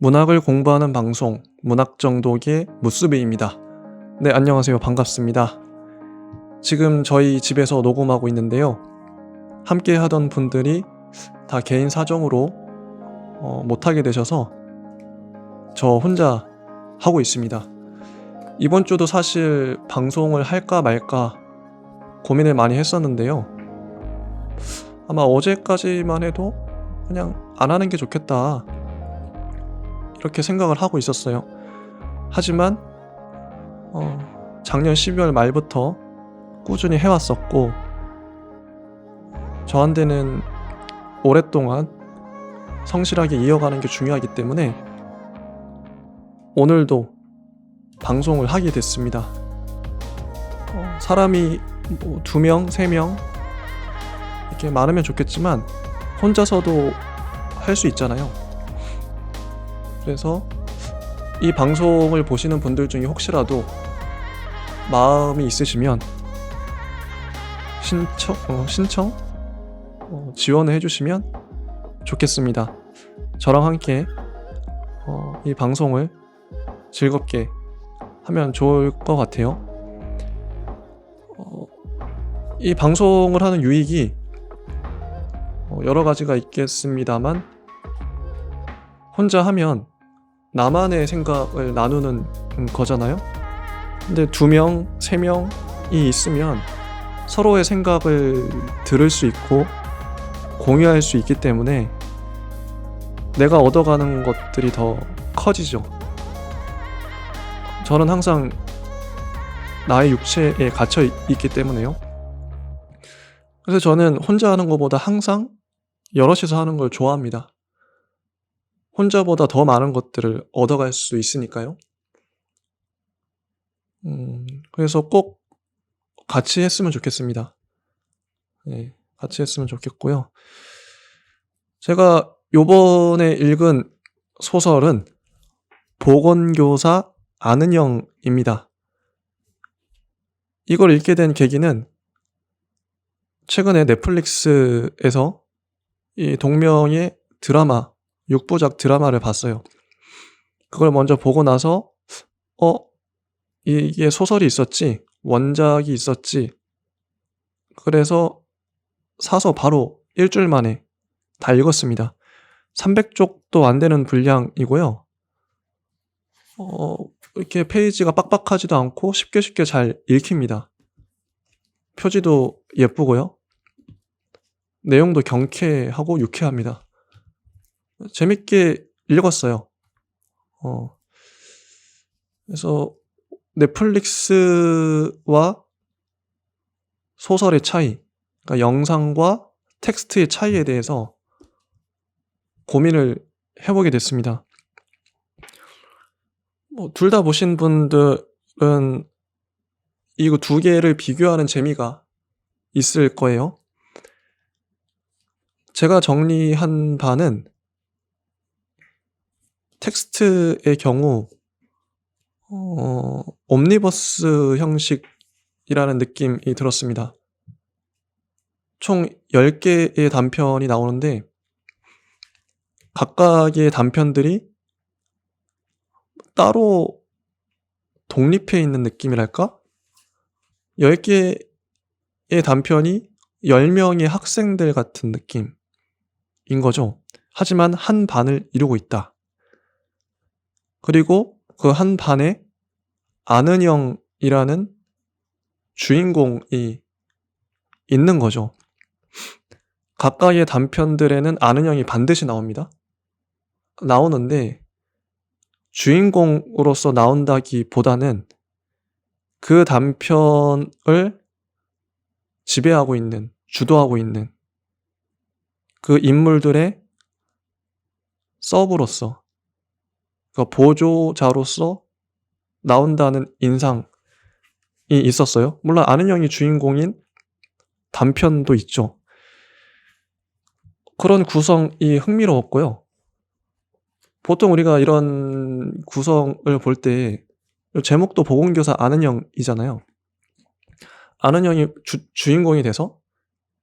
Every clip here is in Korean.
문학을 공부하는 방송 문학정독의 무스베입니다. 네, 안녕하세요. 반갑습니다. 지금 저희 집에서 녹음하고 있는데요. 함께 하던 분들이 다 개인 사정으로 못하게 되셔서 저 혼자 하고 있습니다. 이번 주도 사실 방송을 할까 말까 고민을 많이 했었는데요. 아마 어제까지만 해도 그냥 안 하는 게 좋겠다, 이렇게 생각을 하고 있었어요. 하지만 작년 12월 말부터 꾸준히 해왔었고, 저한테는 오랫동안 성실하게 이어가는 게 중요하기 때문에 오늘도 방송을 하게 됐습니다. 사람이 2명, 3명 이렇게 많으면 좋겠지만 혼자서도 할 수 있잖아요. 그래서 이 방송을 보시는 분들 중에 혹시라도 마음이 있으시면 신청 지원을 해주시면 좋겠습니다. 저랑 함께 이 방송을 즐겁게 하면 좋을 것 같아요. 이 방송을 하는 유익이 여러 가지가 있겠습니다만, 혼자 하면 나만의 생각을 나누는 거잖아요. 근데 2명, 3명이 있으면 서로의 생각을 들을 수 있고 공유할 수 있기 때문에 내가 얻어가는 것들이 더 커지죠. 저는 항상 나의 육체에 갇혀 있기 때문에요. 그래서 저는 혼자 하는 것보다 항상 여럿이서 하는 걸 좋아합니다. 혼자보다 더 많은 것들을 얻어갈 수 있으니까요. 그래서 꼭 같이 했으면 좋겠습니다. 네, 같이 했으면 좋겠고요. 제가 요번에 읽은 소설은 보건교사 아는영입니다. 이걸 읽게 된 계기는 최근에 넷플릭스에서 이 동명의 드라마, 6부작 드라마를 봤어요. 그걸 먼저 보고 나서 이게 소설이 있었지, 원작이 있었지. 그래서 사서 바로 일주일 만에 다 읽었습니다. 300쪽도 안 되는 분량이고요. 이렇게 페이지가 빡빡하지도 않고 쉽게 잘 읽힙니다. 표지도 예쁘고요. 내용도 경쾌하고 유쾌합니다. 재밌게 읽었어요. 그래서 넷플릭스와 소설의 차이, 그러니까 영상과 텍스트의 차이에 대해서 고민을 해보게 됐습니다. 둘 다 보신 분들은 이거 두 개를 비교하는 재미가 있을 거예요. 제가 정리한 바는 텍스트의 경우 옴니버스 형식이라는 느낌이 들었습니다. 총 10개의 단편이 나오는데 각각의 단편들이 따로 독립해 있는 느낌이랄까? 10개의 단편이 10명의 학생들 같은 느낌인 거죠. 하지만 한 반을 이루고 있다. 그리고 그 한 반에 아는영이라는 주인공이 있는 거죠. 각각의 단편들에는 아는영이 반드시 나옵니다. 나오는데 주인공으로서 나온다기보다는 그 단편을 지배하고 있는, 주도하고 있는 그 인물들의 서브로서, 그러니까 보조자로서 나온다는 인상이 있었어요. 물론 아는영이 주인공인 단편도 있죠. 그런 구성이 흥미로웠고요. 보통 우리가 이런 구성을 볼 때 제목도 보건교사 아는영이잖아요. 아는영이 주인공이 돼서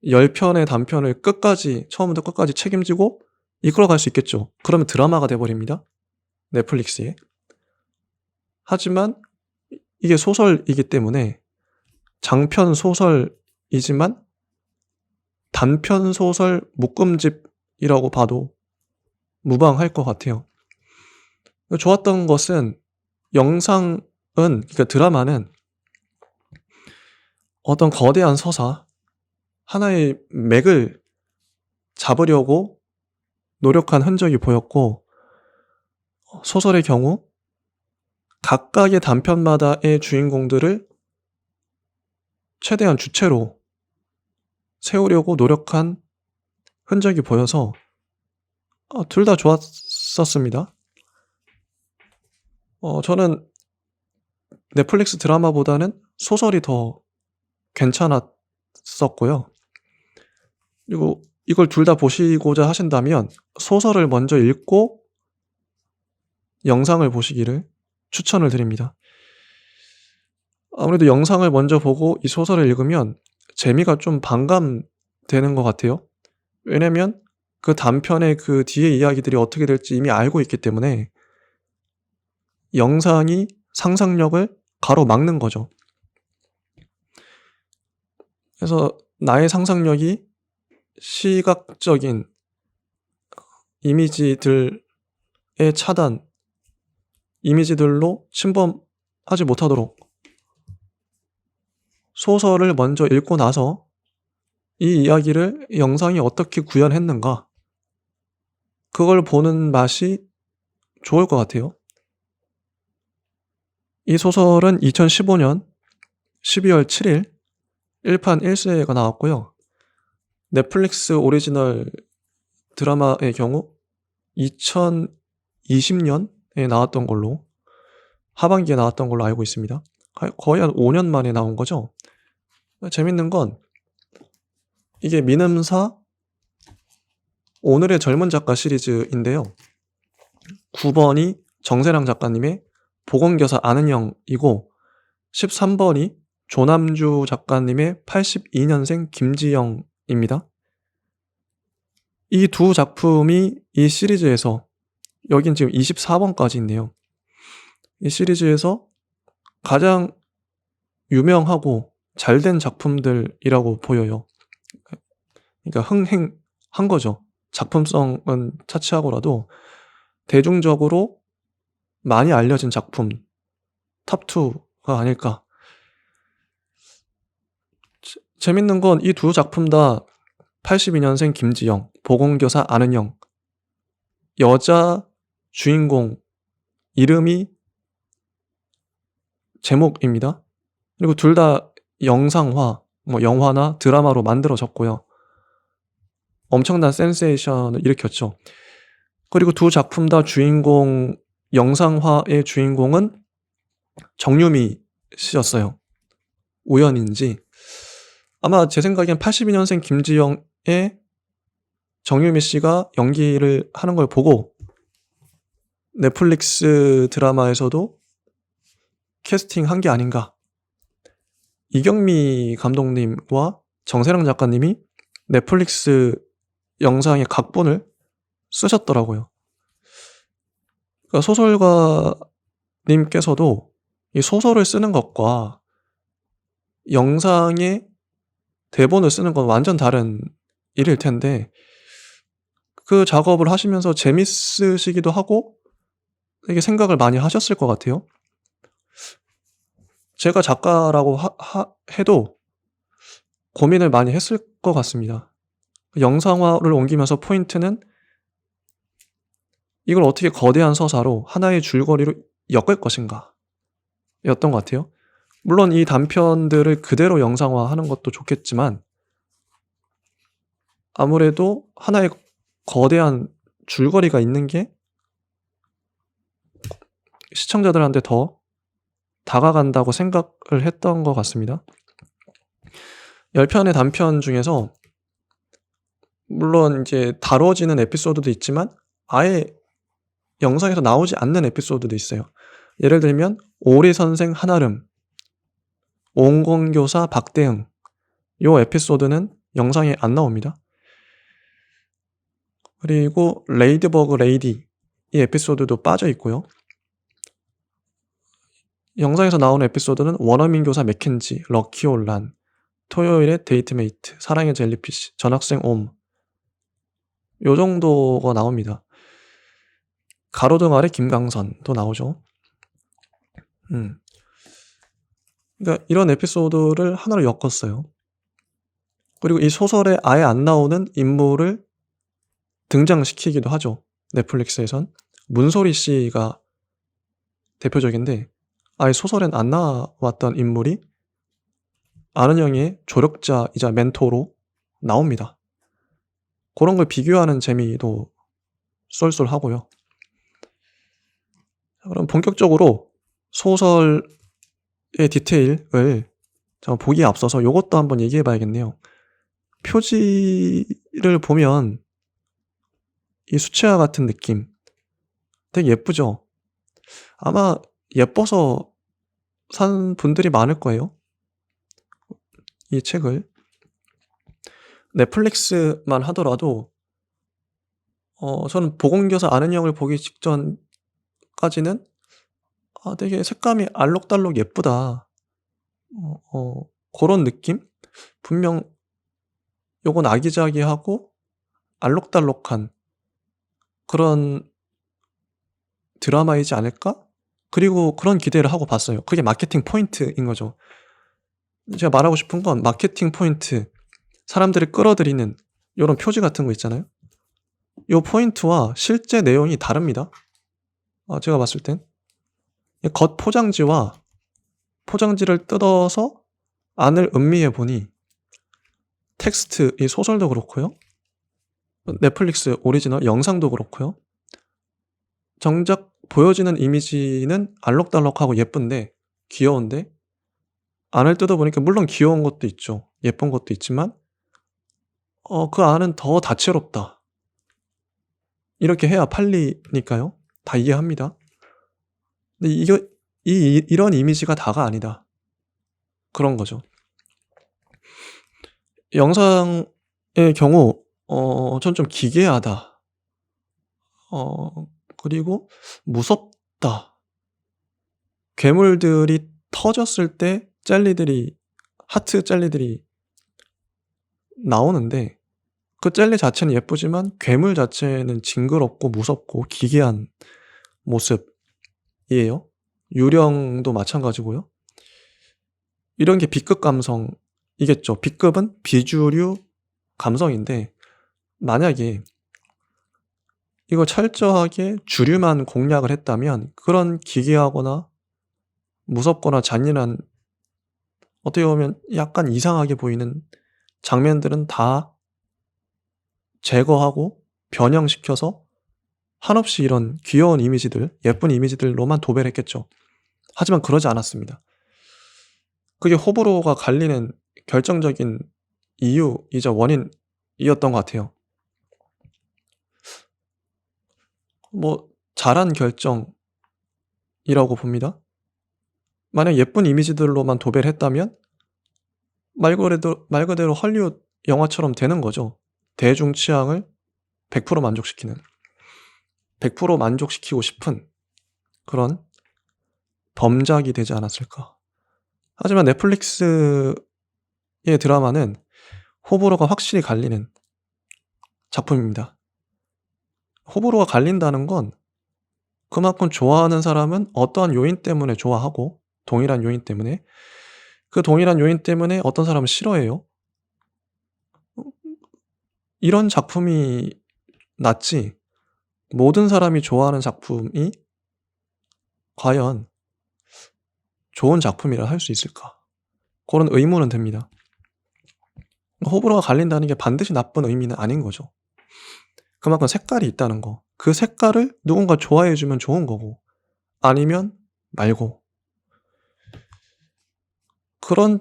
10편의 단편을 끝까지, 처음부터 끝까지 책임지고 이끌어갈 수 있겠죠. 그러면 드라마가 돼버립니다. 넷플릭스에. 하지만 이게 소설이기 때문에 장편 소설이지만 단편 소설 묶음집이라고 봐도 무방할 것 같아요. 좋았던 것은 그러니까 드라마는 어떤 거대한 서사, 하나의 맥을 잡으려고 노력한 흔적이 보였고, 소설의 경우 각각의 단편마다의 주인공들을 최대한 주체로 세우려고 노력한 흔적이 보여서 둘 다 좋았었습니다. 저는 넷플릭스 드라마보다는 소설이 더 괜찮았었고요. 그리고 이걸 둘 다 보시고자 하신다면 소설을 먼저 읽고 영상을 보시기를 추천을 드립니다. 아무래도 영상을 먼저 보고 이 소설을 읽으면 재미가 좀 반감되는 것 같아요. 왜냐면 그 단편의 그 뒤의 이야기들이 어떻게 될지 이미 알고 있기 때문에 영상이 상상력을 가로막는 거죠. 그래서 나의 상상력이 시각적인 이미지들의 차단, 이미지들로 침범하지 못하도록 소설을 먼저 읽고 나서 이 이야기를 영상이 어떻게 구현했는가, 그걸 보는 맛이 좋을 것 같아요. 이 소설은 2015년 12월 7일 1판 1쇄가 나왔고요. 넷플릭스 오리지널 드라마의 경우 2020년에 나왔던 걸로, 하반기에 나왔던 걸로 알고 있습니다. 거의 한 5년 만에 나온 거죠. 재밌는 건 이게 민음사 오늘의 젊은 작가 시리즈인데요. 9번이 정세랑 작가님의 보건교사 아는영이고 13번이 조남주 작가님의 82년생 김지영입니다. 이 두 작품이 이 시리즈에서, 여긴 지금 24번까지 있네요. 이 시리즈에서 가장 유명하고 잘된 작품들이라고 보여요. 그러니까 흥행한 거죠. 작품성은 차치하고라도 대중적으로 많이 알려진 작품 탑2가 아닐까. 재밌는 건 이 두 작품 다 82년생 김지영, 보건교사 아는영, 여자 주인공 이름이 제목입니다. 그리고 둘 다 영상화, 영화나 드라마로 만들어졌고요. 엄청난 센세이션을 일으켰죠. 그리고 두 작품 다 주인공, 영상화의 주인공은 정유미 씨였어요. 우연인지. 아마 제 생각엔 82년생 김지영의 정유미 씨가 연기를 하는 걸 보고 넷플릭스 드라마에서도 캐스팅한 게 아닌가. 이경미 감독님과 정세랑 작가님이 넷플릭스 영상의 각본을 쓰셨더라고요. 그러니까 소설가님께서도 이 소설을 쓰는 것과 영상의 대본을 쓰는 건 완전 다른 일일 텐데, 그 작업을 하시면서 재밌으시기도 하고 되게 생각을 많이 하셨을 것 같아요. 제가 작가라고 해도 고민을 많이 했을 것 같습니다. 영상화를 옮기면서 포인트는 이걸 어떻게 거대한 서사로 하나의 줄거리로 엮을 것인가 였던 것 같아요. 물론 이 단편들을 그대로 영상화하는 것도 좋겠지만 아무래도 하나의 거대한 줄거리가 있는 게 시청자들한테 더 다가간다고 생각을 했던 것 같습니다. 10편의 단편 중에서 물론 이제 다뤄지는 에피소드도 있지만 아예 영상에서 나오지 않는 에피소드도 있어요. 예를 들면 오리 선생 한아름, 옹공교사 박대응, 요 에피소드는 영상에 안 나옵니다. 그리고 레이드버그 레이디, 이 에피소드도 빠져 있고요. 영상에서 나오는 에피소드는 원어민 교사 맥켄지, 럭키 올란, 토요일의 데이트메이트, 사랑의 젤리피쉬, 전학생 옴, 요 정도가 나옵니다. 가로등 아래 김강선도 나오죠. 그러니까 이런 에피소드를 하나로 엮었어요. 그리고 이 소설에 아예 안 나오는 인물을 등장시키기도 하죠. 넷플릭스에선 문소리 씨가 대표적인데 아예 소설엔 안 나왔던 인물이 아는 형의 조력자이자 멘토로 나옵니다. 그런 걸 비교하는 재미도 쏠쏠하고요. 그럼 본격적으로 소설의 디테일을 보기에 앞서서 이것도 한번 얘기해 봐야겠네요. 표지를 보면 이 수채화 같은 느낌 되게 예쁘죠? 아마 예뻐서 산 분들이 많을 거예요. 이 책을. 넷플릭스만 하더라도 저는 보건교사 아는 형을 보기 직전까지는 되게 색감이 알록달록 예쁘다. 그런 느낌? 분명 요건 아기자기하고 알록달록한 그런 드라마이지 않을까? 그리고 그런 기대를 하고 봤어요. 그게 마케팅 포인트인 거죠. 제가 말하고 싶은 건 마케팅 포인트, 사람들을 끌어들이는 요런 표지 같은 거 있잖아요. 요 포인트와 실제 내용이 다릅니다. 제가 봤을 땐. 겉 포장지와 포장지를 뜯어서 안을 음미해 보니 텍스트, 이 소설도 그렇고요. 넷플릭스 오리지널 영상도 그렇고요. 정작 보여지는 이미지는 알록달록하고 예쁜데, 귀여운데 안을 뜯어보니까 물론 귀여운 것도 있죠. 예쁜 것도 있지만 그 안은 더 다채롭다. 이렇게 해야 팔리니까요. 다 이해합니다. 근데 이런 이미지가 다가 아니다. 그런 거죠. 영상의 경우 전 좀 기괴하다. 그리고 무섭다. 괴물들이 터졌을 때 하트 젤리들이 나오는데 그 젤리 자체는 예쁘지만 괴물 자체는 징그럽고 무섭고 기괴한 모습이에요. 유령도 마찬가지고요. 이런 게 B급 감성이겠죠. B급은 비주류 감성인데 만약에 이거 철저하게 주류만 공략을 했다면 그런 기괴하거나 무섭거나 잔인한, 어떻게 보면 약간 이상하게 보이는 장면들은 다 제거하고 변형시켜서 한없이 이런 귀여운 이미지들, 예쁜 이미지들로만 도배를 했겠죠. 하지만 그러지 않았습니다. 그게 호불호가 갈리는 결정적인 이유이자 원인이었던 것 같아요. 잘한 결정이라고 봅니다. 만약 예쁜 이미지들로만 도배를 했다면 말 그대로 헐리우드 영화처럼 되는 거죠. 대중 취향을 100% 만족시키는, 100% 만족시키고 싶은 그런 범작이 되지 않았을까. 하지만 넷플릭스의 드라마는 호불호가 확실히 갈리는 작품입니다. 호불호가 갈린다는 건 그만큼 좋아하는 사람은 어떠한 요인 때문에 좋아하고, 동일한 요인 때문에, 그 동일한 요인 때문에 어떤 사람은 싫어해요. 이런 작품이 낫지 모든 사람이 좋아하는 작품이 과연 좋은 작품이라 할 수 있을까? 그런 의문은 듭니다. 호불호가 갈린다는 게 반드시 나쁜 의미는 아닌 거죠. 그만큼 색깔이 있다는 거. 그 색깔을 누군가 좋아해 주면 좋은 거고 아니면 말고. 그런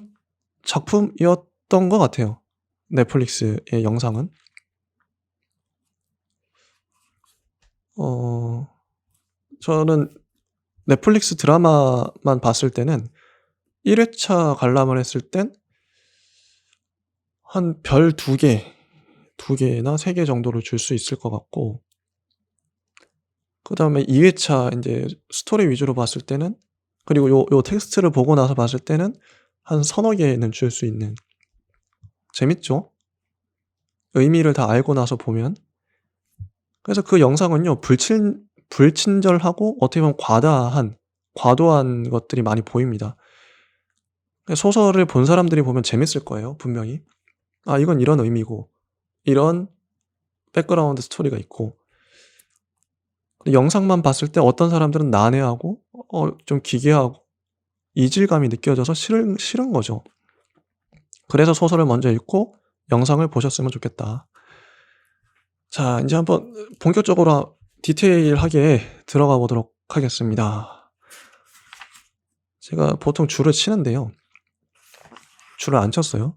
작품이었던 것 같아요. 넷플릭스의 영상은. 저는 넷플릭스 드라마만 봤을 때는 1회차 관람을 했을 땐 한 별 2개나 3개 정도를 줄 수 있을 것 같고, 그다음에 2회차 인제 스토리 위주로 봤을 때는, 그리고 요 텍스트를 보고 나서 봤을 때는 한 서너 개는 줄 수 있는. 재밌죠? 의미를 다 알고 나서 보면. 그래서 그 영상은요, 불친절하고 어떻게 보면 과도한 것들이 많이 보입니다. 소설을 본 사람들이 보면 재밌을 거예요, 분명히. 아, 이건 이런 의미고 이런 백그라운드 스토리가 있고. 영상만 봤을 때 어떤 사람들은 난해하고 좀 기괴하고 이질감이 느껴져서 싫은 거죠. 그래서 소설을 먼저 읽고 영상을 보셨으면 좋겠다. 자, 인제 한번 본격적으로 디테일하게 들어가 보도록 하겠습니다. 제가 보통 줄을 치는데요. 줄을 안 쳤어요.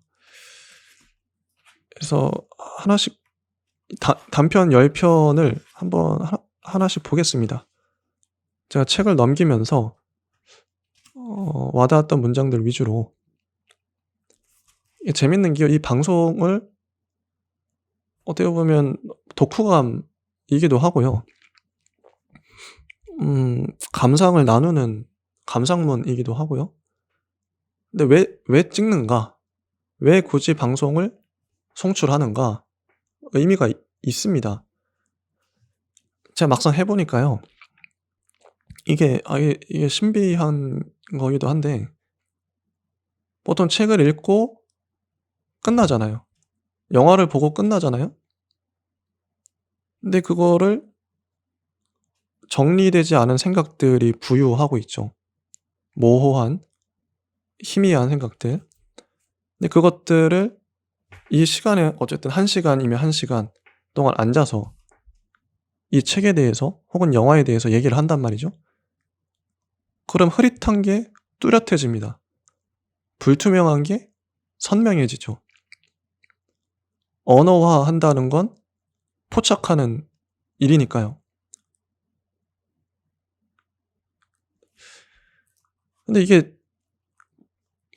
그래서 하나씩 단편 10편을 한번 하나씩 보겠습니다. 제가 책을 넘기면서 와닿았던 문장들 위주로. 이게 재밌는 게요, 이 방송을 어떻게 보면 독후감이기도 하고요. 감상을 나누는 감상문이기도 하고요. 근데 왜 찍는가? 왜 굳이 방송을 송출하는가? 의미가 있습니다. 제가 막상 해 보니까요, 이게 신비한 거기도 한데, 보통 책을 읽고 끝나잖아요. 영화를 보고 끝나잖아요. 근데 그거를 정리되지 않은 생각들이 부유하고 있죠. 모호한, 희미한 생각들. 근데 그것들을 이 시간에 어쨌든 1시간이면 1시간 동안 앉아서 이 책에 대해서 혹은 영화에 대해서 얘기를 한단 말이죠. 그럼 흐릿한 게 뚜렷해집니다. 불투명한 게 선명해지죠. 언어화한다는 건 포착하는 일이니까요. 근데 이게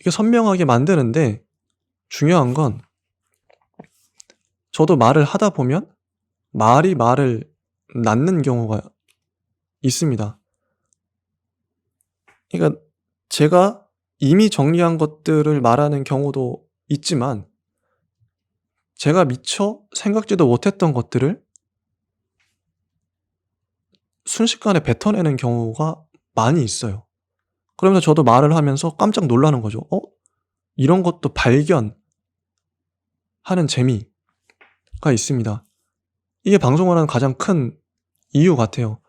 선명하게 만드는데 중요한 건, 저도 말을 하다 보면 말이 말을 낳는 경우가 있습니다. 그러니까 제가 이미 정리한 것들을 말하는 경우도 있지만, 제가 미처 생각지도 못했던 것들을 순식간에 뱉어내는 경우가 많이 있어요. 그러면서 저도 말을 하면서 깜짝 놀라는 거죠. 이런 것도 발견하는 재미가 있습니다. 이게 방송을 하는 가장 큰 이유 같아요.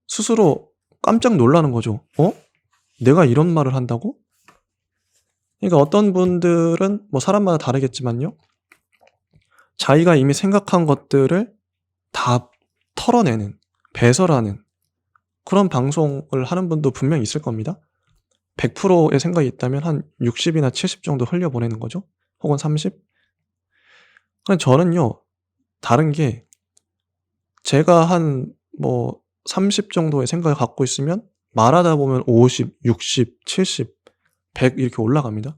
스스로 깜짝 놀라는 거죠. 내가 이런 말을 한다고? 그러니까 어떤 분들은 뭐 사람마다 다르겠지만요, 자기가 이미 생각한 것들을 다 털어내는, 배설하는 그런 방송을 하는 분도 분명히 있을 겁니다. 100%의 생각이 있다면 한 60이나 70 정도 흘려보내는 거죠. 혹은 30. 근데 저는요, 다른 게, 제가 한 30 정도의 생각을 갖고 있으면 말하다 보면 50, 60, 70, 100 이렇게 올라갑니다.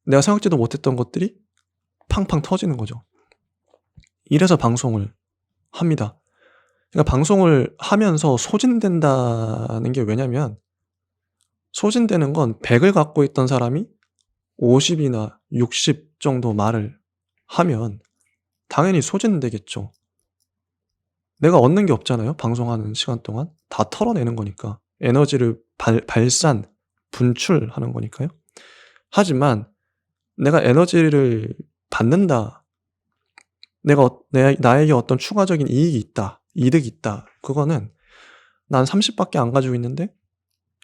내가 생각지도 못했던 것들이 팡팡 터지는 거죠. 이래서 방송을 합니다. 그러니까 방송을 하면서 소진된다는 게 왜냐면, 소진되는 건 100을 갖고 있던 사람이 50이나 60 정도 말을 하면 당연히 소진되겠죠. 내가 얻는 게 없잖아요, 방송하는 시간 동안. 다 털어내는 거니까. 에너지를 발산, 분출하는 거니까요. 하지만 내가 에너지를 받는다, 나에게 어떤 추가적인 이익이 있다, 이득이 있다, 그거는 난 30밖에 안 가지고 있는데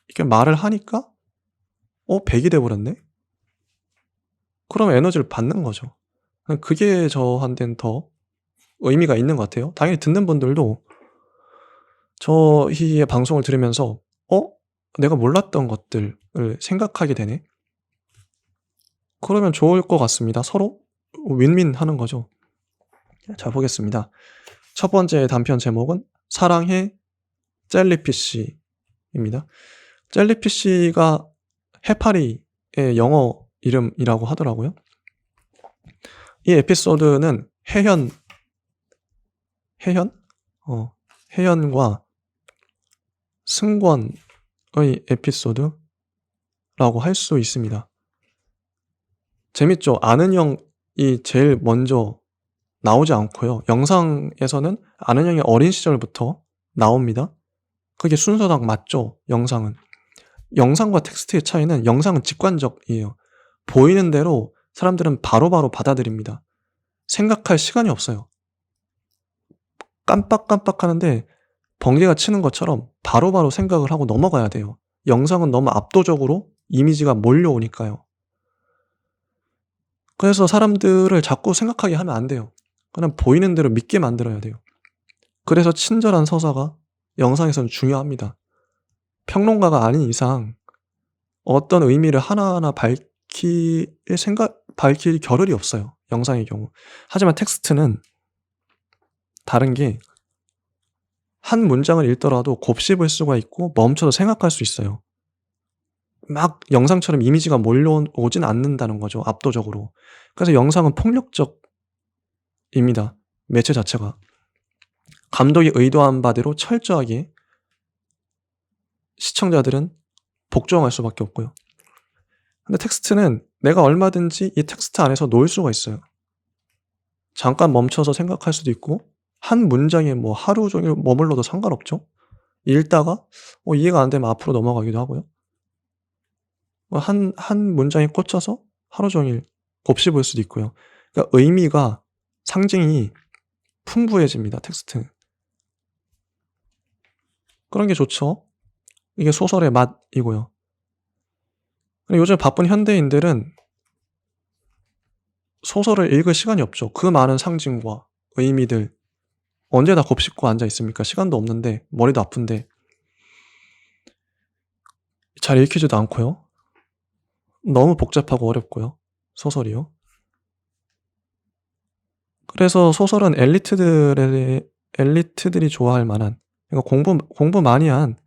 이렇게 말을 하니까 100이 돼버렸네? 그럼 에너지를 받는 거죠. 그게 저한테는 더 의미가 있는 것 같아요. 당연히 듣는 분들도 저희의 방송을 들으면서 내가 몰랐던 것들을 생각하게 되네? 그러면 좋을 것 같습니다. 서로 윈윈하는 거죠. 자, 보겠습니다. 첫 번째 단편 제목은 사랑해 젤리피쉬입니다. 젤리피쉬가 해파리의 영어 이름이라고 하더라고요. 이 에피소드는 혜현과 승권의 에피소드라고 할 수 있습니다. 재밌죠? 아는 형이 제일 먼저 나오지 않고요. 영상에서는 아는 형이 어린 시절부터 나옵니다. 그게 순서상 맞죠? 영상은. 영상과 텍스트의 차이는 영상은 직관적이에요. 보이는 대로 사람들은 바로바로 받아들입니다. 생각할 시간이 없어요. 깜빡깜빡 하는데 번개가 치는 것처럼 바로바로 생각을 하고 넘어가야 돼요. 영상은 너무 압도적으로 이미지가 몰려오니까요. 그래서 사람들을 자꾸 생각하게 하면 안 돼요. 그냥 보이는 대로 믿게 만들어야 돼요. 그래서 친절한 서사가 영상에서는 중요합니다. 평론가가 아닌 이상 어떤 의미를 하나하나 밝힐 겨를이 없어요. 영상의 경우. 하지만 텍스트는 다른 게 한 문장을 읽더라도 곱씹을 수가 있고 멈춰서 생각할 수 있어요. 막 영상처럼 이미지가 몰려오진 않는다는 거죠. 압도적으로. 그래서 영상은 폭력적입니다. 매체 자체가. 감독이 의도한 바대로 철저하게 시청자들은 복종할 수밖에 없고요. 근데 텍스트는 내가 얼마든지 이 텍스트 안에서 놓을 수가 있어요. 잠깐 멈춰서 생각할 수도 있고 한 문장에 뭐 하루 종일 머물러도 상관없죠. 읽다가 이해가 안 되면 앞으로 넘어가기도 하고요. 한 문장에 꽂혀서 하루 종일 곱씹을 수도 있고요. 그러니까 의미가 상징이 풍부해집니다. 텍스트는. 그런 게 좋죠. 이게 소설의 맛이고요. 요즘 바쁜 현대인들은 소설을 읽을 시간이 없죠. 그 많은 상징과 의미들 언제 다 곱씹고 앉아 있습니까? 시간도 없는데 머리도 아픈데 잘 읽히지도 않고요. 너무 복잡하고 어렵고요. 소설이요. 그래서 소설은 엘리트들이 좋아할 만한, 그러니까 공부 많이 한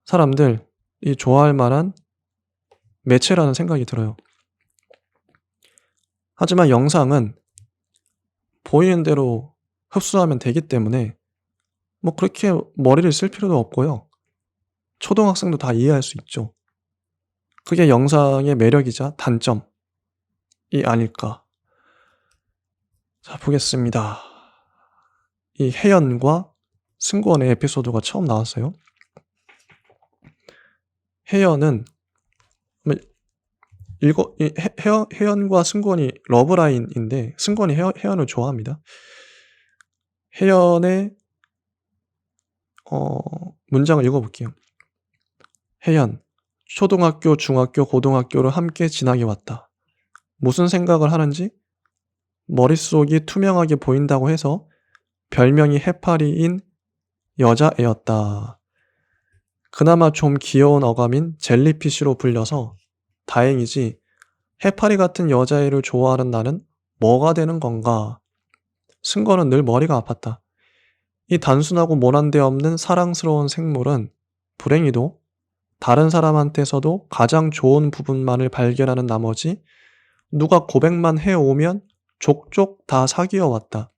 사람들이 좋아할 만한 매체라는 생각이 들어요. 하지만 영상은 보이는 대로 흡수하면 되기 때문에 뭐 그렇게 머리를 쓸 필요도 없고요. 초등학생도 다 이해할 수 있죠. 그게 영상의 매력이자 단점이 아닐까. 자, 보겠습니다. 이 혜연과 승권의 에피소드가 처음 나왔어요. 혜연은 혜연과 승권이 러브라인인데 승권이 혜연을 좋아합니다. 혜연의 문장을 읽어볼게요. 혜연, 초등학교, 중학교, 고등학교를 함께 지나게 왔다. 무슨 생각을 하는지 머릿속이 투명하게 보인다고 해서 별명이 해파리인 여자애였다. 그나마 좀 귀여운 어감인 젤리피쉬로 불려서 다행이지. 해파리 같은 여자애를 좋아하는 나는 뭐가 되는 건가? 승건은 늘 머리가 아팠다. 이 단순하고 모난데 없는 사랑스러운 생물은 불행히도 다른 사람한테서도 가장 좋은 부분만을 발견하는 나머지 누가 고백만 해오면 족족 다 사귀어왔다.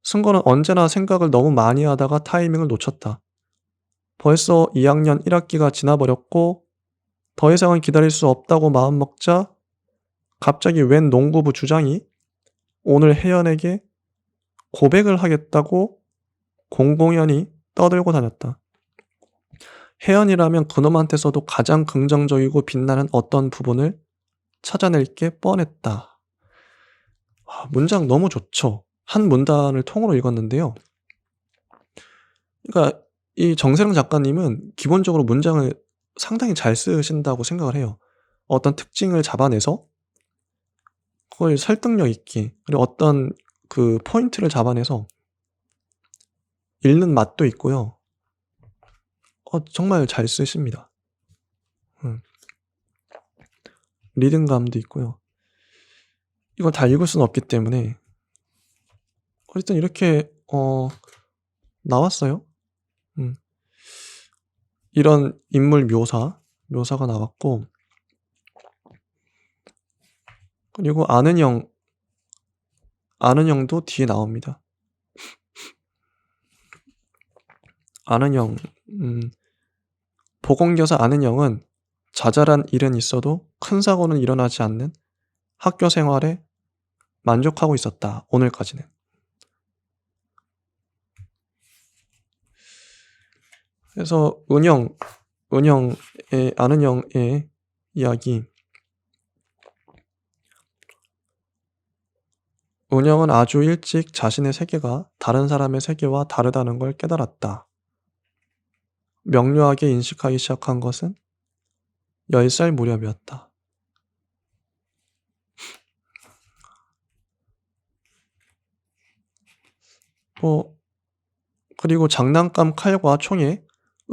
승건은 언제나 생각을 너무 많이 하다가 타이밍을 놓쳤다. 벌써 2학년 1학기가 지나버렸고 더 이상은 기다릴 수 없다고 마음먹자 갑자기 웬 농구부 주장이 오늘 혜연에게 고백을 하겠다고 공공연히 떠들고 다녔다. 혜연이라면 그놈한테서도 가장 긍정적이고 빛나는 어떤 부분을 찾아낼 게 뻔했다. 문장 너무 좋죠. 한 문단을 통으로 읽었는데요. 그러니까 이 정세령 작가님은 기본적으로 문장을 상당히 잘 쓰신다고 생각을 해요. 어떤 특징을 잡아내서 그걸 설득력 있게, 그리고 어떤 그 포인트를 잡아내서 읽는 맛도 있고요. 정말 잘 쓰십니다. 리듬감도 있고요. 이걸 다 읽을 수는 없기 때문에 어쨌든 이렇게 나왔어요. 이런 인물 묘사가 나왔고, 그리고 아는 형도 뒤에 나옵니다. 아는 형, 보건교사 아는 형은 자잘한 일은 있어도 큰 사고는 일어나지 않는 학교 생활에 만족하고 있었다. 오늘까지는. 그래서 은영의 아는 형의 이야기. 은영은 아주 일찍 자신의 세계가 다른 사람의 세계와 다르다는 걸 깨달았다. 명료하게 인식하기 시작한 것은 10살 무렵이었다. 그리고 장난감 칼과 총에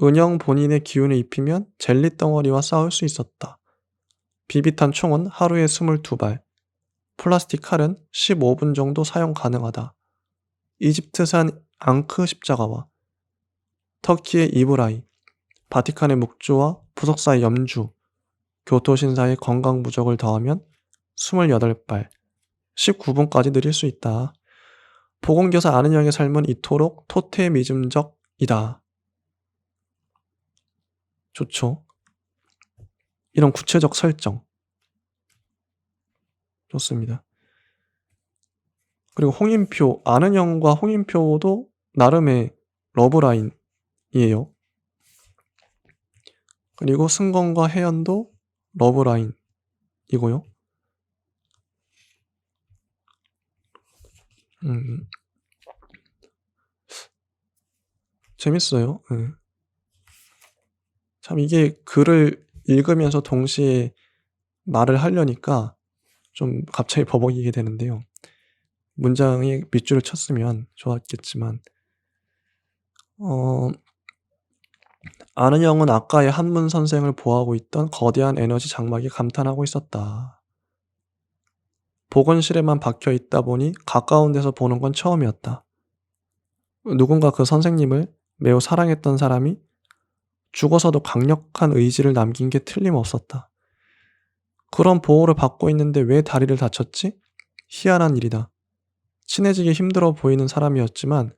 은영 본인의 기운을 입히면 젤리 덩어리와 싸울 수 있었다. 비비탄 총은 하루에 22발, 플라스틱 칼은 15분 정도 사용 가능하다. 이집트산 앙크 십자가와 터키의 이브라이, 바티칸의 묵주와 부석사의 염주, 교토신사의 건강부적을 더하면 28발, 19분까지 느릴 수 있다. 보건교사 아는 형의 삶은 이토록 토테미즘적이다. 좋죠. 이런 구체적 설정. 좋습니다. 그리고 홍인표, 아는 형과 홍인표도 나름의 러브라인이에요. 그리고 승건과 혜연도 러브라인이고요. 재밌어요. 참 이게 글을 읽으면서 동시에 말을 하려니까 좀 갑자기 버벅이게 되는데요. 문장에 밑줄을 쳤으면 좋았겠지만 아는 형은 아까의 한문 선생을 보호하고 있던 거대한 에너지 장막에 감탄하고 있었다. 보건실에만 박혀 있다 보니 가까운 데서 보는 건 처음이었다. 누군가 그 선생님을 매우 사랑했던 사람이 죽어서도 강력한 의지를 남긴 게 틀림없었다. 그런 보호를 받고 있는데 왜 다리를 다쳤지? 희한한 일이다. 친해지기 힘들어 보이는 사람이었지만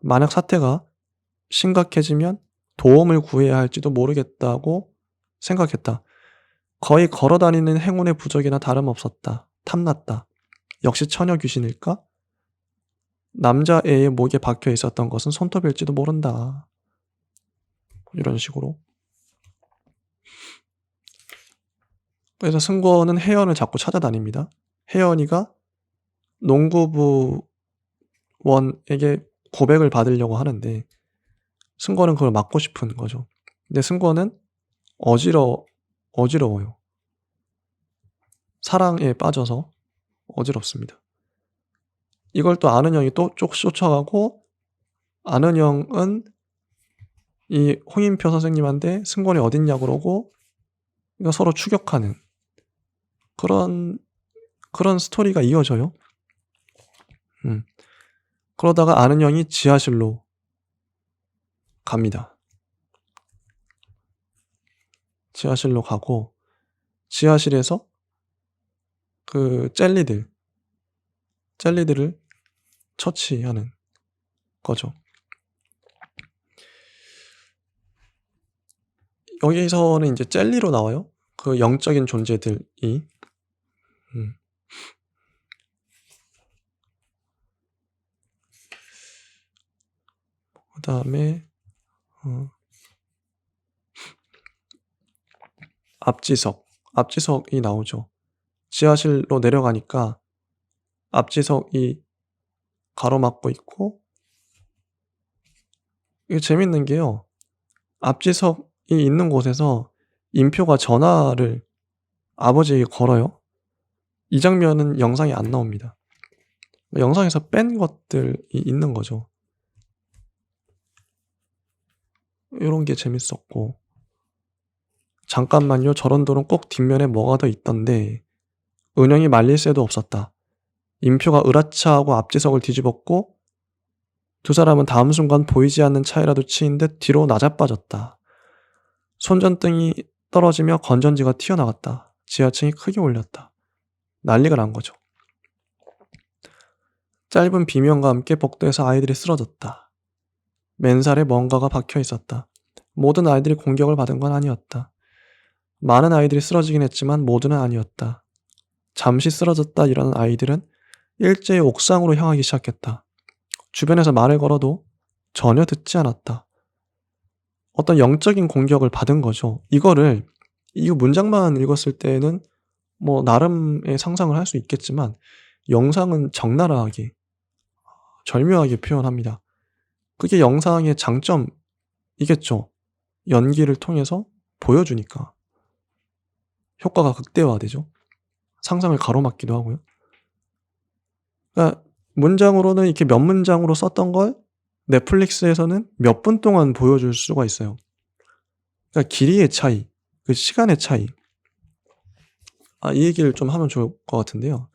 만약 사태가 심각해지면 도움을 구해야 할지도 모르겠다고 생각했다. 거의 걸어다니는 행운의 부적이나 다름없었다. 탐났다. 역시 처녀 귀신일까? 남자애의 목에 박혀 있었던 것은 손톱일지도 모른다. 이런 식으로. 그래서 승권은 혜연을 자꾸 찾아다닙니다. 혜연이가 농구부 원에게 고백을 받으려고 하는데 승권은 그걸 막고 싶은 거죠. 근데 승권은 어지러워요. 사랑에 빠져서 어지럽습니다. 이걸 또 아는 형이 또 쫓아가고 아는 형은 이 홍인표 선생님한테 승권이 어딨냐 그러고 이거 서로 추격하는 그런 스토리가 이어져요. 그러다가 아는 형이 지하실로 갑니다. 지하실로 가고 지하실에서 그 젤리들을 처치하는 거죠. 여기서는 이제 젤리로 나와요. 그 영적인 존재들이. 그 다음에 앞지석이 나오죠. 지하실로 내려가니까 앞지석이 가로막고 있고 이게 재밌는 게요. 앞지석이 있는 곳에서 인표가 전화를 아버지에게 걸어요. 이 장면은 영상에 안 나옵니다. 영상에서 뺀 것들이 있는 거죠. 이런 게 재밌었고 잠깐만요. 저런 돌은 꼭 뒷면에 뭐가 더 있던데 은영이 말릴 새도 없었다. 인표가 으라차하고 앞지석을 뒤집었고 두 사람은 다음 순간 보이지 않는 차이라도 치인 듯 뒤로 나자빠졌다. 손전등이 떨어지며 건전지가 튀어나갔다. 지하층이 크게 울렸다. 난리가 난 거죠. 짧은 비명과 함께 복도에서 아이들이 쓰러졌다. 맨살에 뭔가가 박혀 있었다. 모든 아이들이 공격을 받은 건 아니었다. 많은 아이들이 쓰러지긴 했지만 모두는 아니었다. 잠시 쓰러졌다 일어난 아이들은 일제히 옥상으로 향하기 시작했다. 주변에서 말을 걸어도 전혀 듣지 않았다. 어떤 영적인 공격을 받은 거죠. 이거 문장만 읽었을 때는 뭐 나름의 상상을 할 수 있겠지만 영상은 적나라하게 절묘하게 표현합니다. 그게 영상의 장점이겠죠. 연기를 통해서 보여주니까 효과가 극대화되죠. 상상을 가로막기도 하고요. 그러니까 문장으로는 이렇게 몇 문장으로 썼던 걸 넷플릭스에서는 몇 분 동안 보여줄 수가 있어요. 그러니까 길이의 차이, 그 시간의 차이. 이 얘기를 좀 하면 좋을 것 같은데요.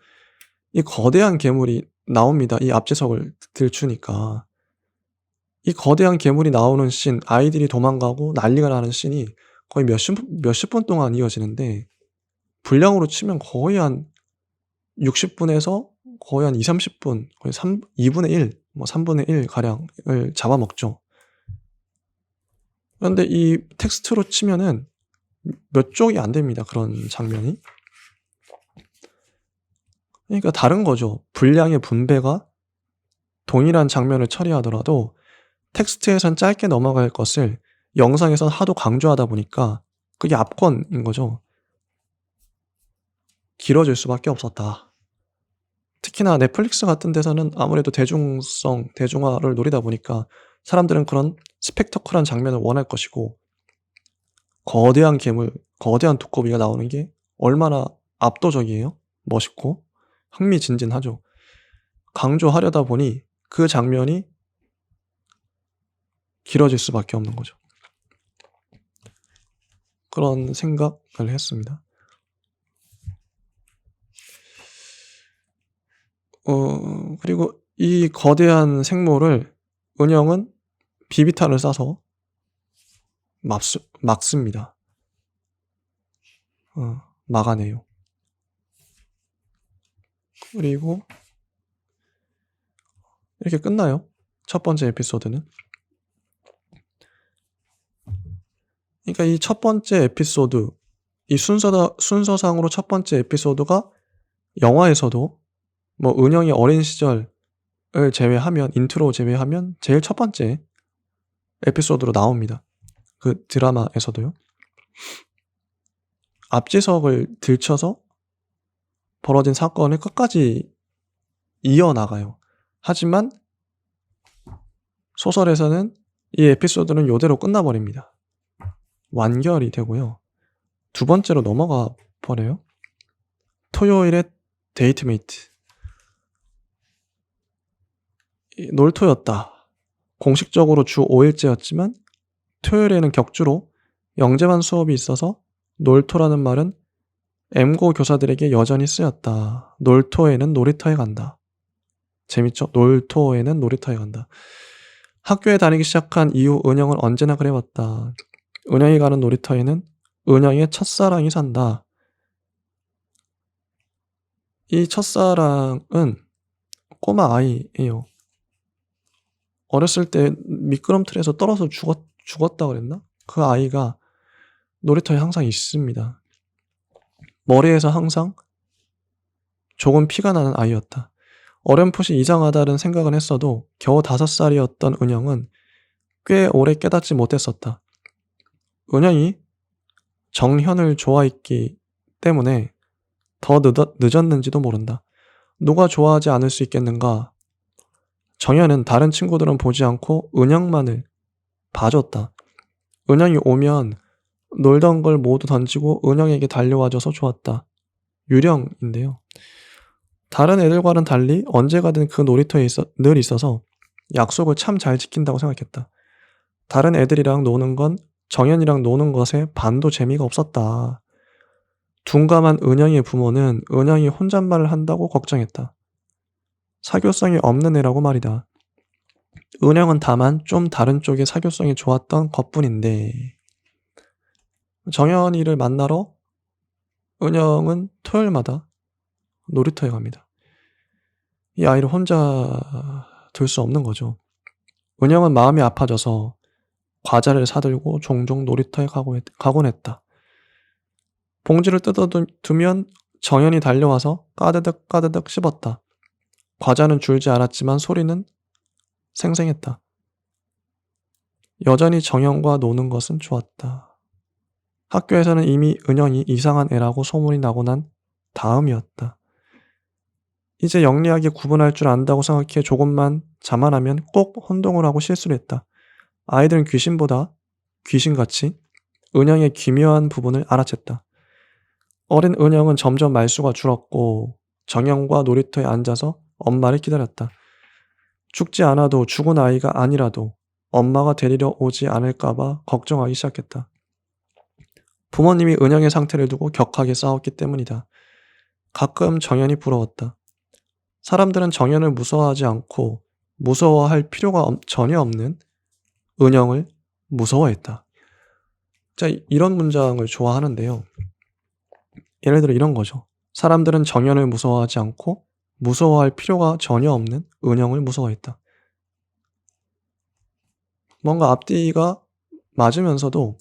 이 거대한 괴물이 나옵니다. 이 앞좌석을 들추니까. 이 거대한 괴물이 나오는 씬, 아이들이 도망가고 난리가 나는 씬이 거의 몇십 분 동안 이어지는데 분량으로 치면 거의 한 60분에서 거의 한 20-30분, 거의 2분의 1, 뭐 3분의 1 가량을 잡아먹죠. 그런데 이 텍스트로 치면은 몇 쪽이 안 됩니다. 그런 장면이. 그러니까 다른 거죠. 분량의 분배가 동일한 장면을 처리하더라도 텍스트에선 짧게 넘어갈 것을 영상에선 하도 강조하다 보니까 그게 압권인 거죠. 길어질 수밖에 없었다. 특히나 넷플릭스 같은 데서는 아무래도 대중화를 노리다 보니까 사람들은 그런 스펙터클한 장면을 원할 것이고 거대한 괴물, 거대한 두꺼비가 나오는 게 얼마나 압도적이에요. 멋있고 흥미진진하죠. 강조하려다 보니 그 장면이 길어질 수밖에 없는 거죠. 그런 생각을 했습니다. 그리고 이 거대한 생물을 은영은 비비탄을 쏴서 막습니다. 막아내요. 그리고 이렇게 끝나요. 첫 번째 에피소드는. 그러니까 이 첫 번째 에피소드, 이 순서상으로 첫 번째 에피소드가 영화에서도 뭐 은영이 어린 시절을 제외하면, 인트로 제외하면 제일 첫 번째 에피소드로 나옵니다. 그 드라마에서도요. 앞지석을 들춰서 벌어진 사건을 끝까지 이어나가요. 하지만 소설에서는 이 에피소드는 이대로 끝나버립니다. 완결이 되고요. 두 번째로 넘어가 버려요. 토요일에 데이트메이트. 놀토였다. 공식적으로 주 5일째였지만 토요일에는 격주로 영재반 수업이 있어서 놀토라는 말은 M고 교사들에게 여전히 쓰였다. 놀토에는 놀이터에 간다. 재밌죠? 놀토에는 놀이터에 간다. 학교에 다니기 시작한 이후 은영은 언제나 그래왔다. 은영이 가는 놀이터에는 은영의 첫사랑이 산다. 이 첫사랑은 꼬마 아이예요. 어렸을 때 미끄럼틀에서 떨어져 죽었다 그랬나? 그 아이가 놀이터에 항상 있습니다. 머리에서 항상 조금 피가 나는 아이였다. 어렴풋이 이상하다는 생각은 했어도 겨우 5살이었던 은영은 꽤 오래 깨닫지 못했었다. 은영이 정현을 좋아했기 때문에 더 늦었는지도 모른다. 누가 좋아하지 않을 수 있겠는가? 정현은 다른 친구들은 보지 않고 은영만을 봐줬다. 은영이 오면 놀던 걸 모두 던지고 은영에게 달려와줘서 좋았다. 유령인데요. 다른 애들과는 달리 언제 가든 그 놀이터에 늘 있어서 약속을 참 잘 지킨다고 생각했다. 다른 애들이랑 노는 건 정현이랑 노는 것에 반도 재미가 없었다. 둔감한 은영의 부모는 은영이 혼잣말을 한다고 걱정했다. 사교성이 없는 애라고 말이다. 은영은 다만 좀 다른 쪽의 사교성이 좋았던 것뿐인데 정현이를 만나러 은영은 토요일마다 놀이터에 갑니다. 이 아이를 혼자 둘 수 없는 거죠. 은영은 마음이 아파져서 과자를 사들고 종종 놀이터에 가곤 했다. 봉지를 뜯어두면 정연이 달려와서 까드득 까드득 씹었다. 과자는 줄지 않았지만 소리는 생생했다. 여전히 정연과 노는 것은 좋았다. 학교에서는 이미 은영이 이상한 애라고 소문이 나고 난 다음이었다. 이제 영리하게 구분할 줄 안다고 생각해 조금만 자만하면 꼭 혼동을 하고 실수를 했다. 아이들은 귀신같이 은영의 기묘한 부분을 알아챘다. 어린 은영은 점점 말수가 줄었고 정연과 놀이터에 앉아서 엄마를 기다렸다. 죽지 않아도 죽은 아이가 아니라도 엄마가 데리러 오지 않을까봐 걱정하기 시작했다. 부모님이 은영의 상태를 두고 격하게 싸웠기 때문이다. 가끔 정연이 부러웠다. 사람들은 정연을 무서워하지 않고 무서워할 필요가 전혀 없는 은영을 무서워했다. 자, 이런 문장을 좋아하는데요. 예를 들어 이런 거죠. 사람들은 정연을 무서워하지 않고 무서워할 필요가 전혀 없는 은영을 무서워했다. 뭔가 앞뒤가 맞으면서도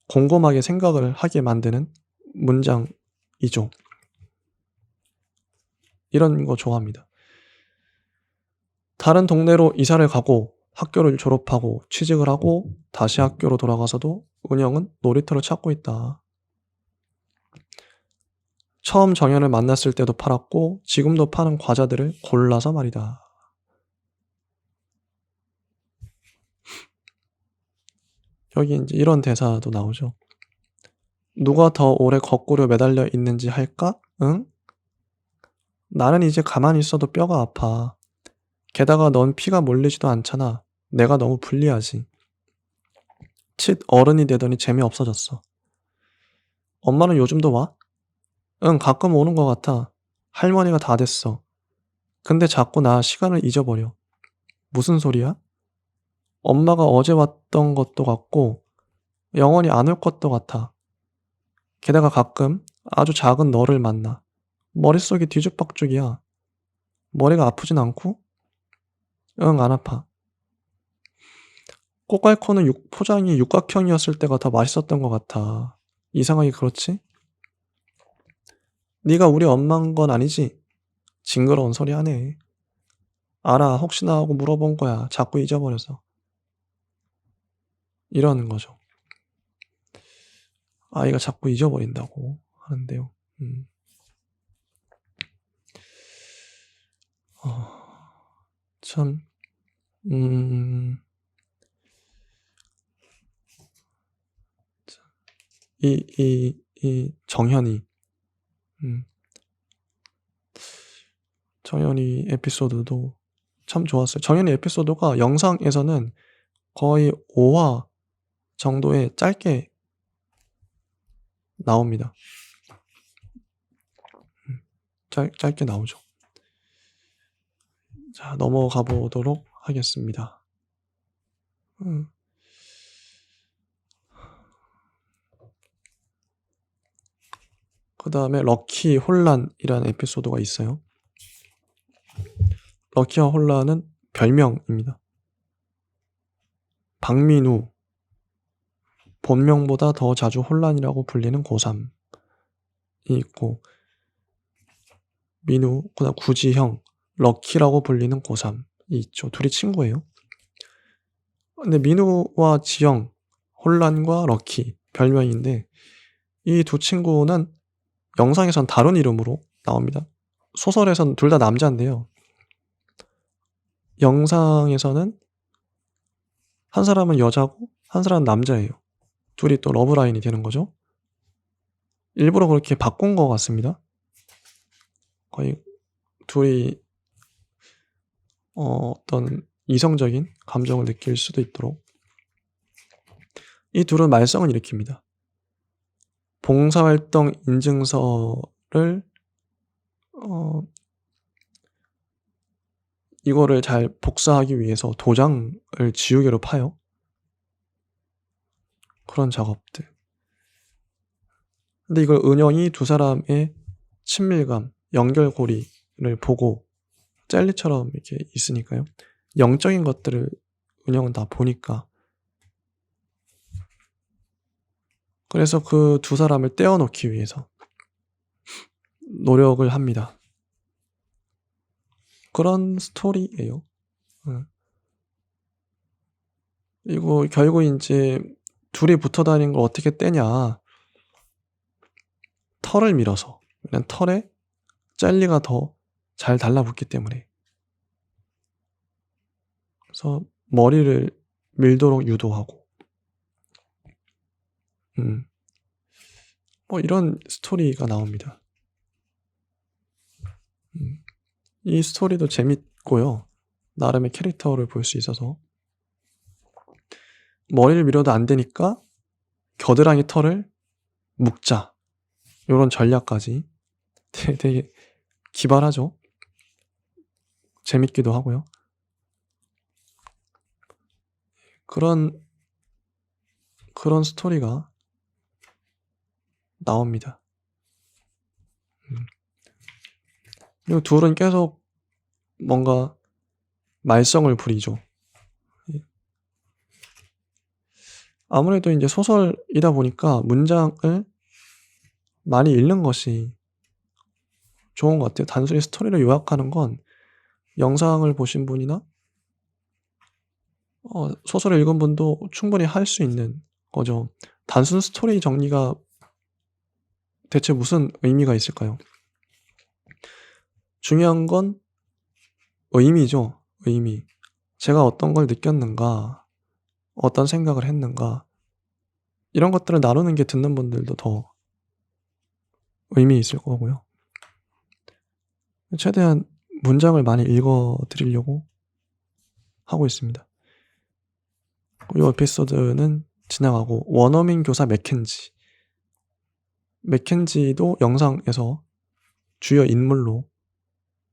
곰곰하게 생각을 하게 만드는 문장이죠. 이런 거 좋아합니다. 다른 동네로 이사를 가고 학교를 졸업하고 취직을 하고 다시 학교로 돌아가서도 은영은 놀이터를 찾고 있다. 처음 정연을 만났을 때도 팔았고 지금도 파는 과자들을 골라서 말이다. 여기 이제 이런 대사도 나오죠. 누가 더 오래 거꾸로 매달려 있는지 할까? 응? 나는 이제 가만히 있어도 뼈가 아파. 게다가 넌 피가 몰리지도 않잖아. 내가 너무 불리하지. 칫 어른이 되더니 재미없어졌어. 엄마는 요즘도 와? 응, 가끔 오는 것 같아. 할머니가 다 됐어. 근데 자꾸 나 시간을 잊어버려. 무슨 소리야? 엄마가 어제 왔던 것도 같고 영원히 안 올 것도 같아. 게다가 가끔 아주 작은 너를 만나. 머릿속이 뒤죽박죽이야. 머리가 아프진 않고? 응, 안 아파. 꽃갈콘은 포장이 육각형이었을 때가 더 맛있었던 것 같아. 이상하게 그렇지? 네가 우리 엄마인 건 아니지? 징그러운 소리 하네. 알아, 혹시나 하고 물어본 거야. 자꾸 잊어버려서. 이러는 거죠. 아이가 자꾸 잊어버린다고 하는데요. 참, 이 정현이 에피소드도 참 좋았어요. 정현이 에피소드가 영상에서는 거의 5화 정도의 짧게 나옵니다. 짧게 나오죠. 자, 넘어가 보도록 하겠습니다. 그 다음에 럭키 혼란이라는 에피소드가 있어요. 럭키와 혼란은 별명입니다. 박민우, 본명보다 더 자주 혼란이라고 불리는 고3이 있고, 민우, 그다음 구지형, 럭키라고 불리는 고3이 있죠. 둘이 친구예요. 근데 민우와 지형, 혼란과 럭키, 별명인데 이 두 친구는 영상에선 다른 이름으로 나옵니다. 소설에선 둘 다 남자인데요. 영상에서는 한 사람은 여자고 한 사람은 남자예요. 둘이 또 러브라인이 되는 거죠. 일부러 그렇게 바꾼 것 같습니다. 거의 둘이 어떤 이성적인 감정을 느낄 수도 있도록. 이 둘은 말썽을 일으킵니다. 봉사활동 인증서를 이거를 잘 복사하기 위해서 도장을 지우개로 파요. 그런 작업들. 근데 이걸 은영이 두 사람의 친밀감, 연결고리를 보고 젤리처럼 이렇게 있으니까요. 영적인 것들을 운영은 다 보니까. 그래서 그 두 사람을 떼어 놓기 위해서 노력을 합니다. 그런 스토리예요. 예. 그리고 결국 인제 둘이 붙어 다니는 걸 어떻게 떼냐. 털을 밀어서. 왜냐면 털에 젤리가 더 잘 달라붙기 때문에. 그래서 머리를 밀도록 유도하고. 뭐 이런 스토리가 나옵니다. 이 스토리도 재밌고요. 나름의 캐릭터를 볼 수 있어서. 머리를 밀어도 안 되니까 겨드랑이 털을 묶자. 요런 전략까지. 되게 기발하죠. 재밌기도 하고요. 그런 스토리가 나옵니다. 그리고 둘은 계속 뭔가 말썽을 부리죠. 예. 아무래도 인제 소설이다 보니까 문장을 많이 읽는 것이 좋은 것 같아요. 단순히 스토리를 요약하는 건 영상을 보신 분이나 소설을 읽은 분도 충분히 할 수 있는 거죠. 단순 스토리 정리가 대체 무슨 의미가 있을까요? 중요한 건 의미죠. 의미. 제가 어떤 걸 느꼈는가, 어떤 생각을 했는가, 이런 것들을 나누는 게 듣는 분들도 더 의미 있을 거고요. 최대한 문장을 많이 읽어 드리려고 하고 있습니다. 이 에피소드는 지나가고 원어민 교사 맥켄지. 맥켄지도 영상에서 주요 인물로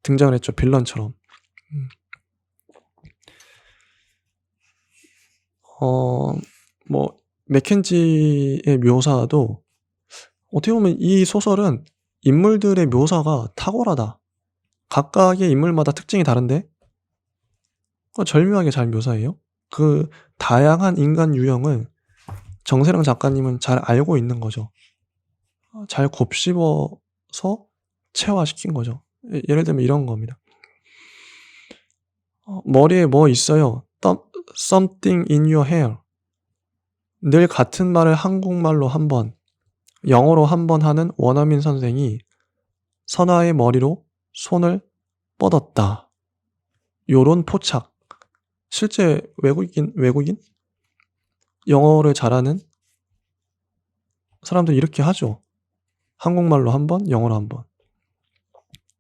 등장을 했죠. 빌런처럼. 뭐 맥켄지의 묘사도 어떻게 보면 이 소설은 인물들의 묘사가 탁월하다. 각각의 인물마다 특징이 다른데 절묘하게 잘 묘사해요. 그 다양한 인간 유형을 정세령 작가님은 잘 알고 있는 거죠. 잘 곱씹어서 체화시킨 거죠. 예를 들면 이런 겁니다. 머리에 뭐 있어요. Something in your hair. 늘 같은 말을 한국말로 한 번, 영어로 한 번 하는 원어민 선생이 선아의 머리로 손을 뻗었다. 요런 포착. 실제 외국인? 영어를 잘하는 사람들이 이렇게 하죠. 한국말로 한 번, 영어로 한 번.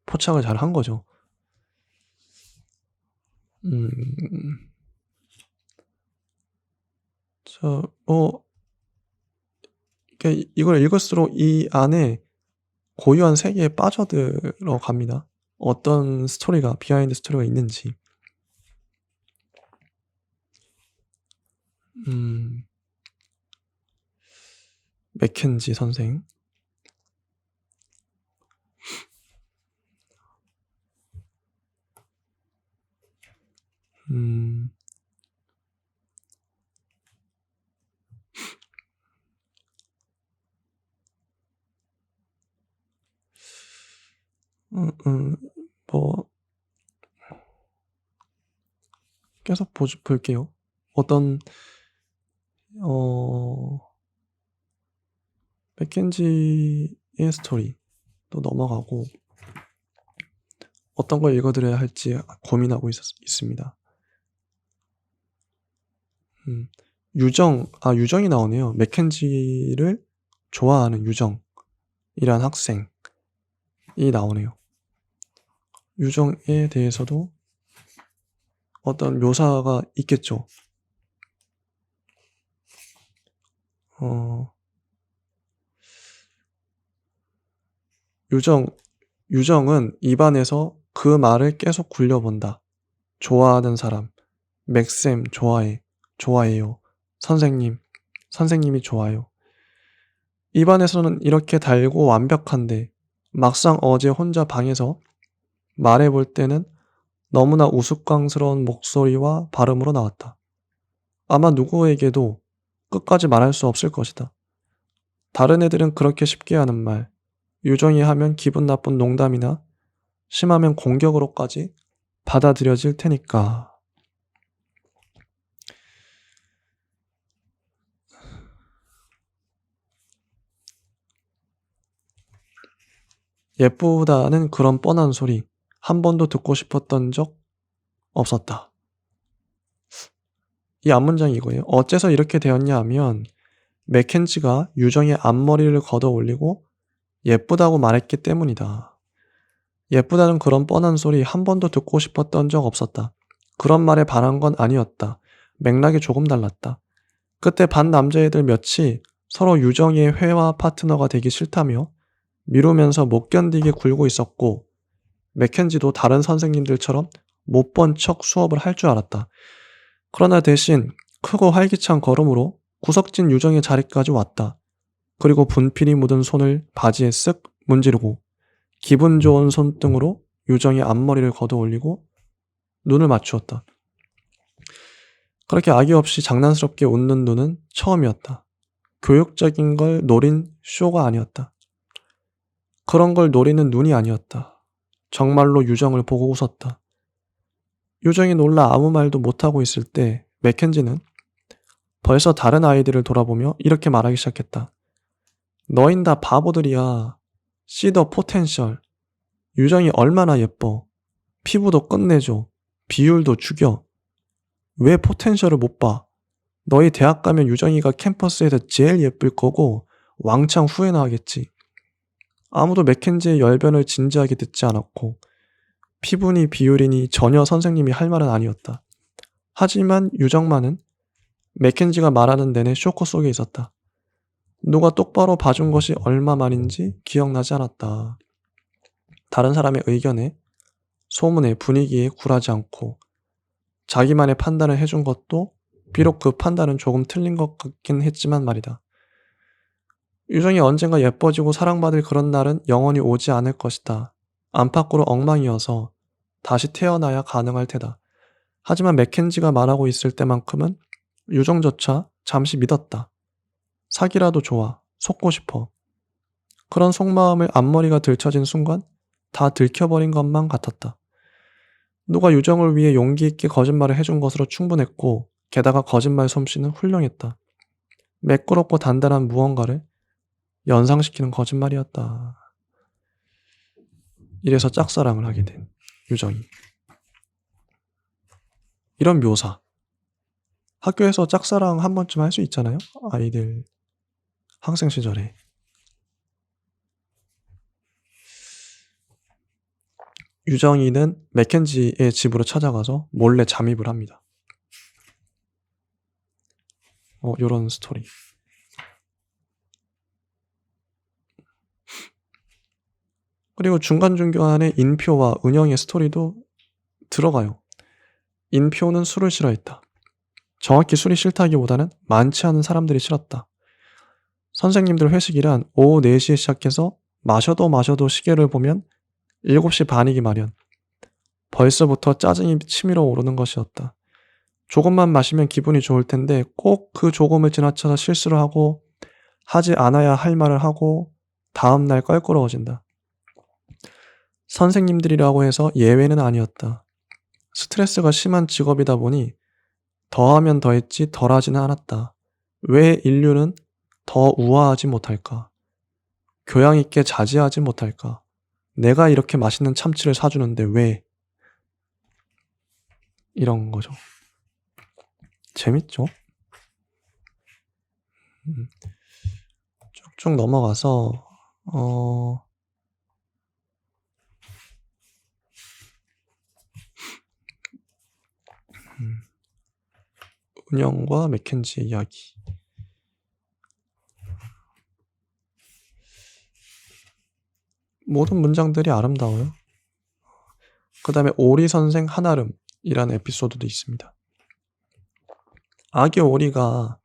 포착을 잘 한 거죠. 이걸 읽을수록 이 안에 고유한 세계에 빠져들어 갑니다. 어떤 스토리가, 비하인드 스토리가 있는지. 맥켄지 선생. 뭐 계속 볼게요. 어떤 맥켄지의 스토리 또 넘어가고 어떤 걸 읽어드려야 할지 고민하고 있습니다. 유정이 나오네요. 맥켄지를 좋아하는 유정이란 학생이 나오네요. 유정에 대해서도 어떤 묘사가 있겠죠. 유정은 입안에서 그 말을 계속 굴려본다. 좋아하는 사람, 맥쌤 좋아해요. 선생님이 좋아요. 입안에서는 이렇게 달고 완벽한데 막상 어제 혼자 방에서 말해볼 때는 너무나 우스꽝스러운 목소리와 발음으로 나왔다. 아마 누구에게도 끝까지 말할 수 없을 것이다. 다른 애들은 그렇게 쉽게 하는 말, 유정이 하면 기분 나쁜 농담이나 심하면 공격으로까지 받아들여질 테니까. 예쁘다는 그런 뻔한 소리 한 번도 듣고 싶었던 적 없었다. 이 앞문장이 이거예요. 어째서 이렇게 되었냐 하면 맥켄지가 유정의 앞머리를 걷어 올리고 예쁘다고 말했기 때문이다. 예쁘다는 그런 뻔한 소리 한 번도 듣고 싶었던 적 없었다. 그런 말에 반한 건 아니었다. 맥락이 조금 달랐다. 그때 반 남자애들 몇이 서로 유정이의 회화 파트너가 되기 싫다며 미루면서 못 견디게 굴고 있었고 맥켄지도 다른 선생님들처럼 못 본 척 수업을 할 줄 알았다. 그러나 대신 크고 활기찬 걸음으로 구석진 유정의 자리까지 왔다. 그리고 분필이 묻은 손을 바지에 쓱 문지르고 기분 좋은 손등으로 유정의 앞머리를 걷어 올리고 눈을 맞추었다. 그렇게 악의 없이 장난스럽게 웃는 눈은 처음이었다. 교육적인 걸 노린 쇼가 아니었다. 그런 걸 노리는 눈이 아니었다. 정말로 유정을 보고 웃었다. 유정이 놀라 아무 말도 못하고 있을 때 맥켄지는 벌써 다른 아이들을 돌아보며 이렇게 말하기 시작했다. 너흰 다 바보들이야. See the potential. 유정이 얼마나 예뻐. 피부도 끝내줘. 비율도 죽여. 왜 포텐셜을 못 봐? 너희 대학 가면 유정이가 캠퍼스에서 제일 예쁠 거고 왕창 후회나 하겠지. 아무도 맥켄지의 열변을 진지하게 듣지 않았고 피부니 비율이니 전혀 선생님이 할 말은 아니었다. 하지만 유정만은 맥켄지가 말하는 내내 쇼크 속에 있었다. 누가 똑바로 봐준 것이 얼마만인지 기억나지 않았다. 다른 사람의 의견에, 소문에, 분위기에 굴하지 않고 자기만의 판단을 해준 것도 비록 그 판단은 조금 틀린 것 같긴 했지만 말이다. 유정이 언젠가 예뻐지고 사랑받을 그런 날은 영원히 오지 않을 것이다. 안팎으로 엉망이어서 다시 태어나야 가능할 테다. 하지만 맥켄지가 말하고 있을 때만큼은 유정조차 잠시 믿었다. 사기라도 좋아. 속고 싶어. 그런 속마음을 앞머리가 들쳐진 순간 다 들켜버린 것만 같았다. 누가 유정을 위해 용기 있게 거짓말을 해준 것으로 충분했고 게다가 거짓말 솜씨는 훌륭했다. 매끄럽고 단단한 무언가를 연상시키는 거짓말이었다. 이래서 짝사랑을 하게 된 유정이. 이런 묘사. 학교에서 짝사랑 한 번쯤 할 수 있잖아요. 아이들 학생 시절에. 유정이는 맥켄지의 집으로 찾아가서 몰래 잠입을 합니다. 요런 스토리. 그리고 중간중간에 인표와 은영의 스토리도 들어가요. 인표는 술을 싫어했다. 정확히 술이 싫다기보다는 많지 않은 사람들이 싫었다. 선생님들 회식이란 오후 4시에 시작해서 마셔도 시계를 보면 7시 반이기 마련. 벌써부터 짜증이 치밀어 오르는 것이었다. 조금만 마시면 기분이 좋을 텐데 꼭 그 조금을 지나쳐서 실수를 하고 하지 않아야 할 말을 하고 다음날 껄끄러워진다. 선생님들이라고 해서 예외는 아니었다. 스트레스가 심한 직업이다 보니 더하면 더했지 덜하지는 않았다. 왜 인류는 더 우아하지 못할까? 교양 있게 자제하지 못할까? 내가 이렇게 맛있는 참치를 사주는데 왜? 이런 거죠. 재밌죠? 쭉쭉 넘어가서 은영과 맥켄지의 이야기. 모든 문장들이 아름다워요. 그 다음에 오리 선생 한아름이라는 에피소드도 있습니다. 아기 오리가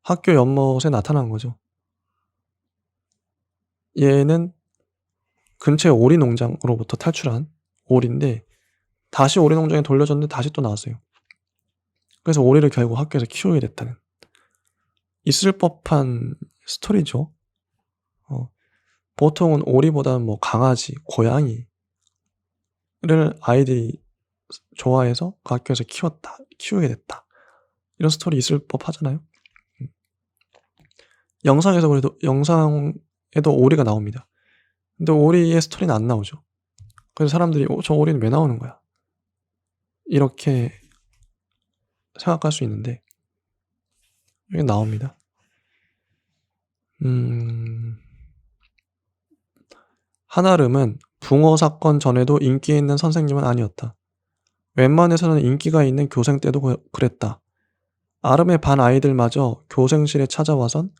학교 연못에 나타난 거죠. 얘는 근처의 오리 농장으로부터 탈출한 오리인데 다시 오리 농장에 돌려줬는데 다시 또 나왔어요. 그래서 오리를 결국 학교에서 키우게 됐다는 있을 법한 스토리죠. 보통은 오리보다는 뭐 강아지, 고양이를 아이들이 좋아해서 그 학교에서 키우게 됐다. 이런 스토리 있을 법하잖아요. 영상에도 오리가 나옵니다. 근데 오리의 스토리는 안 나오죠. 그래서 사람들이 저 오리는 왜 나오는 거야? 이렇게 생각할 수 있는데 여기 나옵니다. 한아름은 붕어 사건 전에도 인기 있는 선생님은 아니었다. 웬만해서는 인기가 있는 교생 때도 그랬다. 아름의 반 아이들마저 교생실에 찾아와선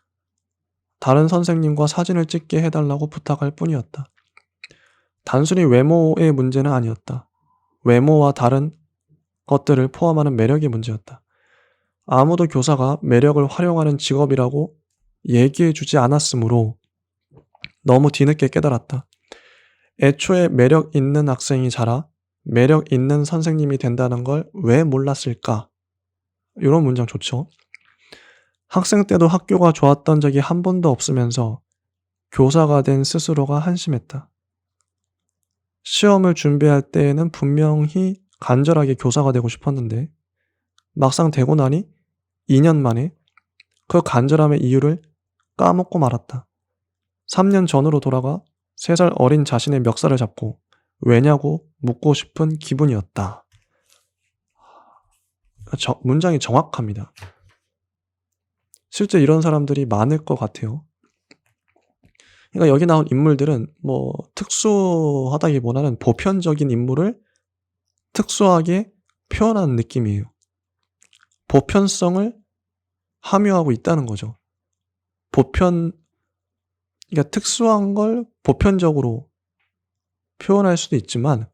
다른 선생님과 사진을 찍게 해달라고 부탁할 뿐이었다. 단순히 외모의 문제는 아니었다. 외모와 다른 것들을 포함하는 매력의 문제였다. 아무도 교사가 매력을 활용하는 직업이라고 얘기해주지 않았으므로 너무 뒤늦게 깨달았다. 애초에 매력 있는 학생이 자라 매력 있는 선생님이 된다는 걸 왜 몰랐을까? 이런 문장 좋죠. 학생 때도 학교가 좋았던 적이 한 번도 없으면서 교사가 된 스스로가 한심했다. 시험을 준비할 때에는 분명히 간절하게 교사가 되고 싶었는데 막상 되고 나니 2년 만에 그 간절함의 이유를 까먹고 말았다. 3년 전으로 돌아가 3살 어린 자신의 멱살을 잡고 왜냐고 묻고 싶은 기분이었다. 문장이 정확합니다. 실제 이런 사람들이 많을 것 같아요. 그러니까 여기 나온 인물들은 뭐 특수하다기보다는 보편적인 인물을 특수하게 표현하는 느낌이에요. 보편성을 함유하고 있다는 거죠. 그러니까 특수한 걸 보편적으로 표현할 수도 있지만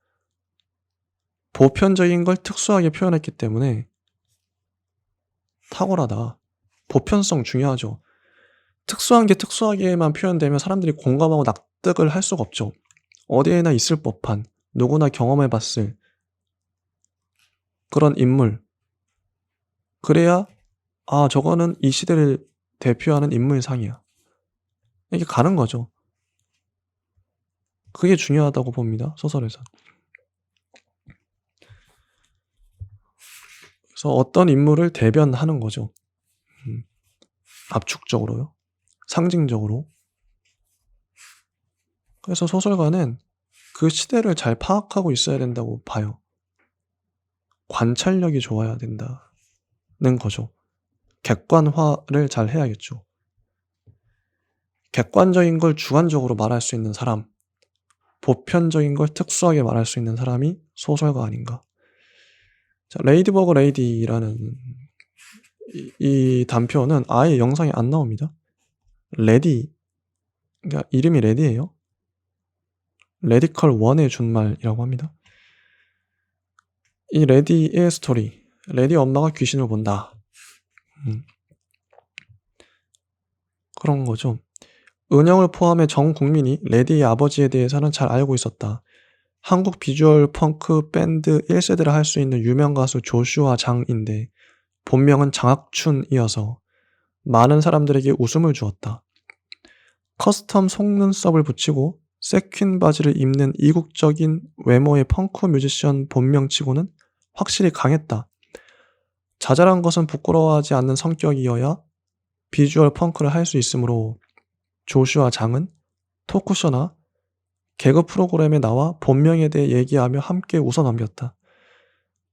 보편적인 걸 특수하게 표현했기 때문에 탁월하다. 보편성 중요하죠. 특수한 게 특수하게만 표현되면 사람들이 공감하고 납득을 할 수가 없죠. 어디에나 있을 법한 누구나 경험해봤을 그런 인물. 그래야 저거는 이 시대를 대표하는 인물상이야. 이게 가는 거죠. 그게 중요하다고 봅니다. 소설에서. 그래서 어떤 인물을 대변하는 거죠. 압축적으로요. 상징적으로. 그래서 소설가는 그 시대를 잘 파악하고 있어야 된다고 봐요. 관찰력이 좋아야 된다는 거죠. 객관화를 잘 해야겠죠. 객관적인 걸 주관적으로 말할 수 있는 사람, 보편적인 걸 특수하게 말할 수 있는 사람이 소설가 아닌가. 자, 레이디버그 레이디라는 이 단표는 아예 영상에 안 나옵니다. 레디, 그러니까 이름이 레디예요. 레디컬 1의 준말이라고 합니다. 이 레디의 스토리, 레디 엄마가 귀신을 본다. 그런 거죠. 은영을 포함해 전 국민이 레디의 아버지에 대해서는 잘 알고 있었다. 한국 비주얼 펑크 밴드 1세대라 할 수 있는 유명 가수 조슈아 장인데 본명은 장학춘이어서 많은 사람들에게 웃음을 주었다. 커스텀 속눈썹을 붙이고 세퀸 바지를 입는 이국적인 외모의 펑크 뮤지션 본명치고는 확실히 강했다. 자잘한 것은 부끄러워하지 않는 성격이어야 비주얼 펑크를 할 수 있으므로 조슈아 장은 토크쇼나 개그 프로그램에 나와 본명에 대해 얘기하며 함께 웃어넘겼다.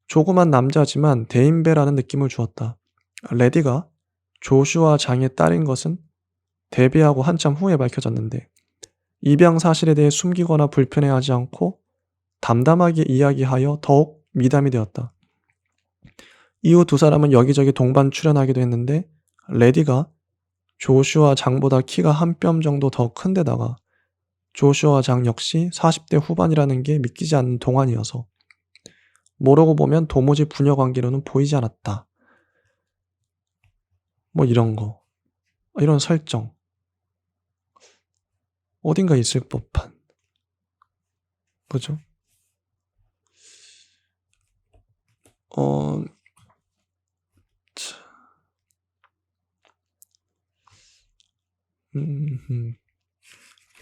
조그만 남자지만 대인배라는 느낌을 주었다. 레디가 조슈아 장의 딸인 것은 데뷔하고 한참 후에 밝혀졌는데 입양 사실에 대해 숨기거나 불편해하지 않고 담담하게 이야기하여 더욱 미담이 되었다. 이후 두 사람은 여기저기 동반 출연하기도 했는데 레디가 조슈아 장보다 키가 한 뼘 정도 더 큰데다가 조슈아 장 역시 40대 후반이라는 게 믿기지 않는 동안이어서 모르고 보면 도무지 부녀 관계로는 보이지 않았다. 뭐 이런 거, 이런 설정 어딘가 있을 법한, 그죠?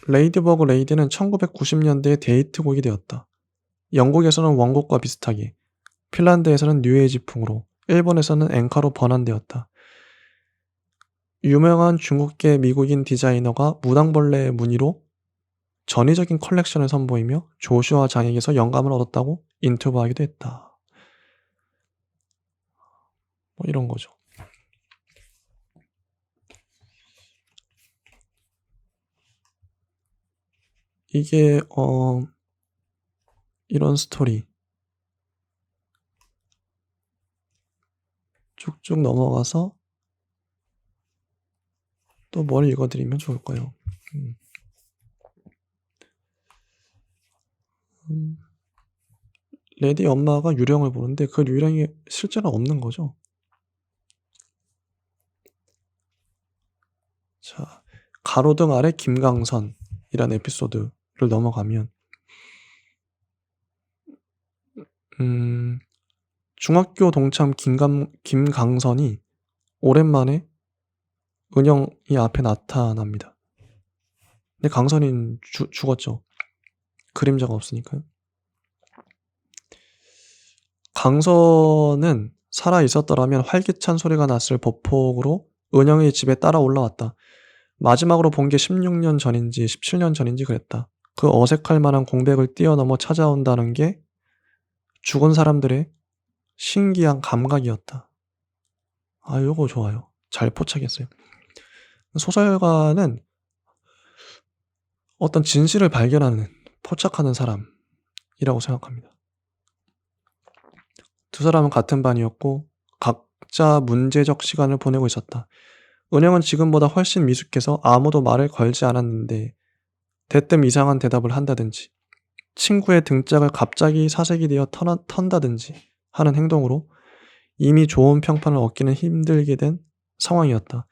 레이디버그 레이디는 1990년대에 데이트곡이 되었다. 영국에서는 원곡과 비슷하게, 핀란드에서는 뉴에이지풍으로, 일본에서는 엔카로 번안되었다. 유명한 중국계 미국인 디자이너가 무당벌레의 무늬로 전위적인 컬렉션을 선보이며 조슈아 장에게서 영감을 얻었다고 인터뷰하기도 했다. 뭐 이런 거죠. 이게 이런 스토리 쭉쭉 넘어가서 또 뭘 읽어드리면 좋을까요? 레디 엄마가 유령을 보는데 그 유령이 실제로 없는 거죠. 자, 가로등 아래 김강선이라는 에피소드를 넘어가면 중학교 동참 김강선이 오랜만에 은영이 앞에 나타납니다. 근데 강선이는 죽었죠. 그림자가 없으니까요. 강선은 살아 있었더라면 활기찬 소리가 났을 보폭으로 은영의 집에 따라 올라왔다. 마지막으로 본 게 16년 전인지 17년 전인지 그랬다. 그 어색할 만한 공백을 뛰어넘어 찾아온다는 게 죽은 사람들의 신기한 감각이었다. 아, 요거 좋아요. 잘 포착했어요. 소설가는 어떤 진실을 발견하는, 포착하는 사람이라고 생각합니다. 두 사람은 같은 반이었고 각자 문제적 시간을 보내고 있었다. 은영은 지금보다 훨씬 미숙해서 아무도 말을 걸지 않았는데 대뜸 이상한 대답을 한다든지 친구의 등짝을 갑자기 사색이 되어 턴다든지 하는 행동으로 이미 좋은 평판을 얻기는 힘들게 된 상황이었다.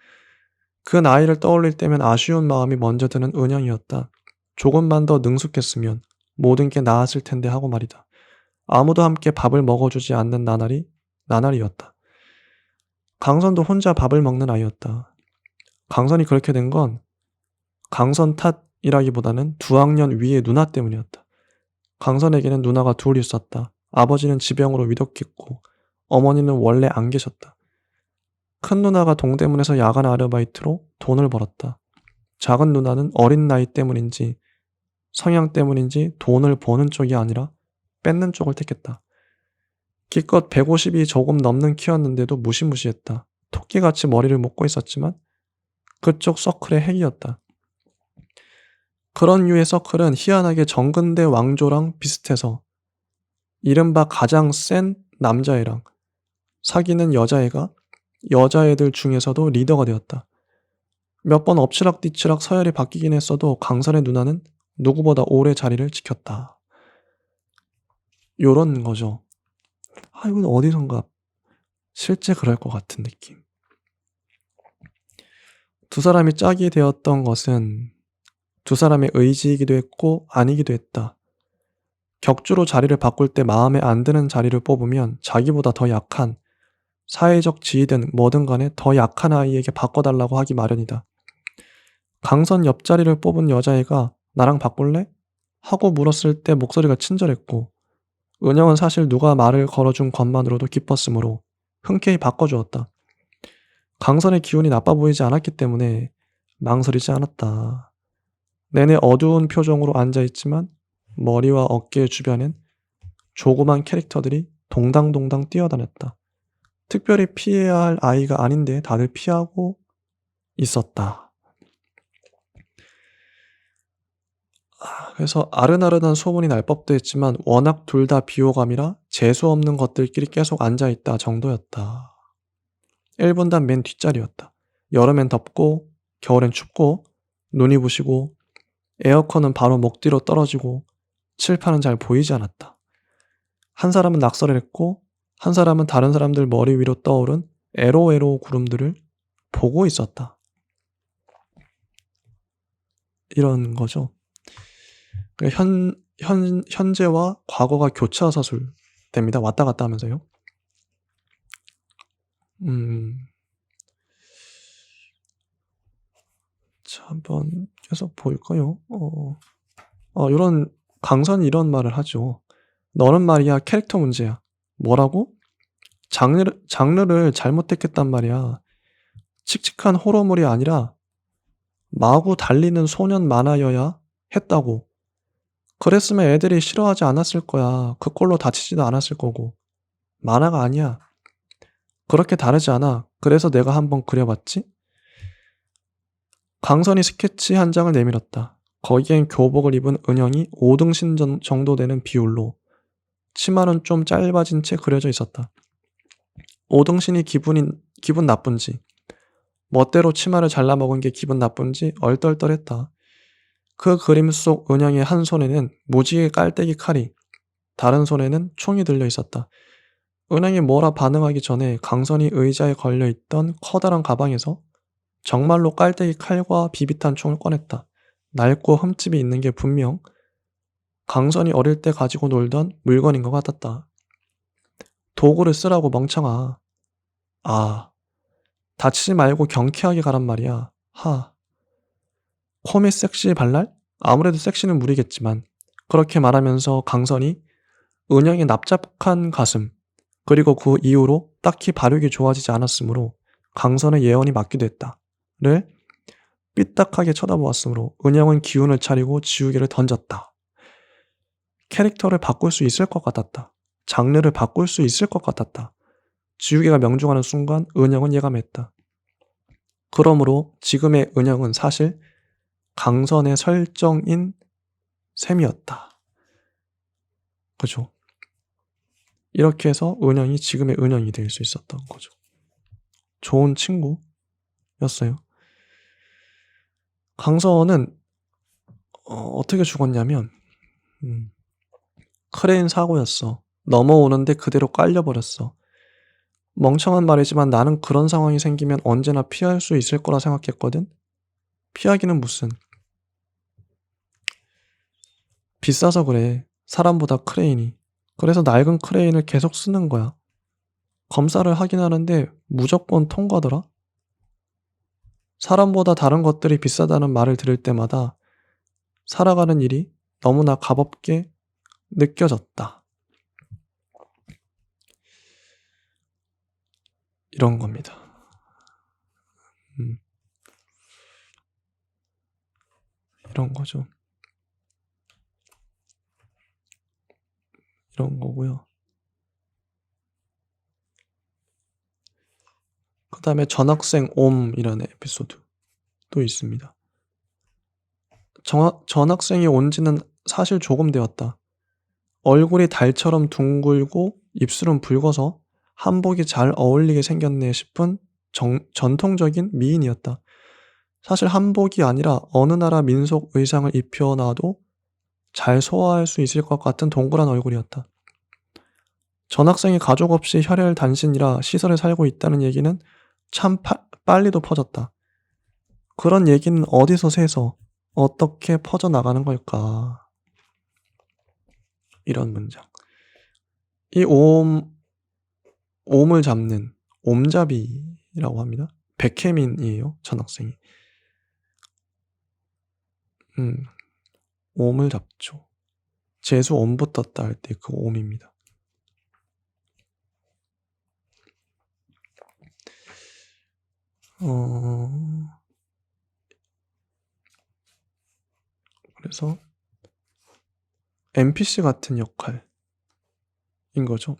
그 나이를 떠올릴 때면 아쉬운 마음이 먼저 드는 은영이었다. 조금만 더 능숙했으면 모든 게 나았을 텐데 하고 말이다. 아무도 함께 밥을 먹어주지 않는 나날이었다. 강선도 혼자 밥을 먹는 아이였다. 강선이 그렇게 된 건 강선 탓이라기보다는 두 학년 위의 누나 때문이었다. 강선에게는 누나가 둘 있었다. 아버지는 지병으로 위독했고 어머니는 원래 안 계셨다. 큰 누나가 동대문에서 야간 아르바이트로 돈을 벌었다. 작은 누나는 어린 나이 때문인지 성향 때문인지 돈을 버는 쪽이 아니라 뺏는 쪽을 택했다. 기껏 150이 조금 넘는 키였는데도 무시무시했다. 토끼같이 머리를 묶고 있었지만 그쪽 서클의 핵이었다. 그런 류의 서클은 희한하게 정근대 왕조랑 비슷해서 이른바 가장 센 남자애랑 사귀는 여자애가 여자애들 중에서도 리더가 되었다. 몇 번 엎치락뒤치락 서열이 바뀌긴 했어도 강선의 누나는 누구보다 오래 자리를 지켰다. 요런 거죠. 아, 이건 어디선가 실제 그럴 것 같은 느낌. 두 사람이 짝이 되었던 것은 두 사람의 의지이기도 했고 아니기도 했다. 격주로 자리를 바꿀 때 마음에 안 드는 자리를 뽑으면 자기보다 더 약한 사회적 지위든 뭐든 간에 더 약한 아이에게 바꿔달라고 하기 마련이다. 강선 옆자리를 뽑은 여자애가 나랑 바꿀래? 하고 물었을 때 목소리가 친절했고 은영은 사실 누가 말을 걸어준 것만으로도 기뻤으므로 흔쾌히 바꿔주었다. 강선의 기운이 나빠 보이지 않았기 때문에 망설이지 않았다. 내내 어두운 표정으로 앉아있지만 머리와 어깨 주변엔 조그만 캐릭터들이 동당동당 뛰어다녔다. 특별히 피해야 할 아이가 아닌데 다들 피하고 있었다. 그래서 아른아른한 소문이 날 법도 했지만 워낙 둘 다 비호감이라 재수없는 것들끼리 계속 앉아있다 정도였다. 1분단 맨 뒷자리였다. 여름엔 덥고 겨울엔 춥고 눈이 부시고 에어컨은 바로 목 뒤로 떨어지고 칠판은 잘 보이지 않았다. 한 사람은 낙서를 했고 한 사람은 다른 사람들 머리 위로 떠오른 에로에로 구름들을 보고 있었다. 이런 거죠. 현재와 과거가 교차서술 됩니다. 왔다 갔다 하면서요. 자, 한번 계속 볼까요? 요런 강선이 이런 말을 하죠. "너는 말이야 캐릭터 문제야." 뭐라고? 장르를 잘못 택했단 말이야. 칙칙한 호러물이 아니라 마구 달리는 소년 만화여야 했다고. 그랬으면 애들이 싫어하지 않았을 거야. 그 꼴로 다치지도 않았을 거고. 만화가 아니야. 그렇게 다르지 않아. 그래서 내가 한번 그려봤지? 강선이 스케치 한 장을 내밀었다. 거기엔 교복을 입은 은영이 5등신 정도 되는 비율로 치마는 좀 짧아진 채 그려져 있었다. 5등신이 기분 나쁜지, 멋대로 치마를 잘라먹은 게 기분 나쁜지 얼떨떨했다. 그 그림 속 은영의 한 손에는 무지개 깔때기 칼이, 다른 손에는 총이 들려 있었다. 은행이 뭐라 반응하기 전에 강선이 의자에 걸려있던 커다란 가방에서 정말로 깔때기 칼과 비비탄 총을 꺼냈다. 낡고 흠집이 있는 게 분명 강선이 어릴 때 가지고 놀던 물건인 것 같았다. 도구를 쓰라고 멍청아. 아, 다치지 말고 경쾌하게 가란 말이야. 하. 코미 섹시 발랄? 아무래도 섹시는 무리겠지만 그렇게 말하면서 강선이 은영의 납작한 가슴, 그리고 그 이후로 딱히 발육이 좋아지지 않았으므로 강선의 예언이 맞기도 했다. 를 삐딱하게 쳐다보았으므로 은영은 기운을 차리고 지우개를 던졌다. 캐릭터를 바꿀 수 있을 것 같았다. 장르를 바꿀 수 있을 것 같았다. 지우개가 명중하는 순간 은영은 예감했다. 그러므로 지금의 은영은 사실 강선의 설정인 셈이었다. 그죠? 이렇게 해서 은영이 지금의 은영이 될 수 있었던 거죠. 좋은 친구였어요. 강선은 어떻게 죽었냐면 크레인 사고였어. 넘어오는데 그대로 깔려버렸어. 멍청한 말이지만 나는 그런 상황이 생기면 언제나 피할 수 있을 거라 생각했거든. 피하기는 무슨. 비싸서 그래. 사람보다 크레인이. 그래서 낡은 크레인을 계속 쓰는 거야. 검사를 하긴 하는데 무조건 통과더라. 사람보다 다른 것들이 비싸다는 말을 들을 때마다 살아가는 일이 너무나 값없게 느껴졌다. 이런 겁니다. 이런 거죠. 이런 거고요. 그 다음에 전학생 옴이라는 에피소드 또 있습니다. 전학생이 온 지는 사실 조금 되었다. 얼굴이 달처럼 둥글고 입술은 붉어서 한복이 잘 어울리게 생겼네 싶은 전통적인 미인이었다. 사실 한복이 아니라 어느 나라 민속 의상을 입혀놔도 잘 소화할 수 있을 것 같은 동그란 얼굴이었다. 전학생이 가족 없이 혈혈단신이라 시설에 살고 있다는 얘기는 참 빨리도 퍼졌다. 그런 얘기는 어디서 새서 어떻게 퍼져나가는 걸까? 이런 문장. 이 옴을 잡는 옴잡이라고 합니다. 백혜민이에요, 전학생이. 옴을 잡죠. 재수 옴부 떴다 할 때 그 옴입니다. 그래서 NPC 같은 역할인 거죠.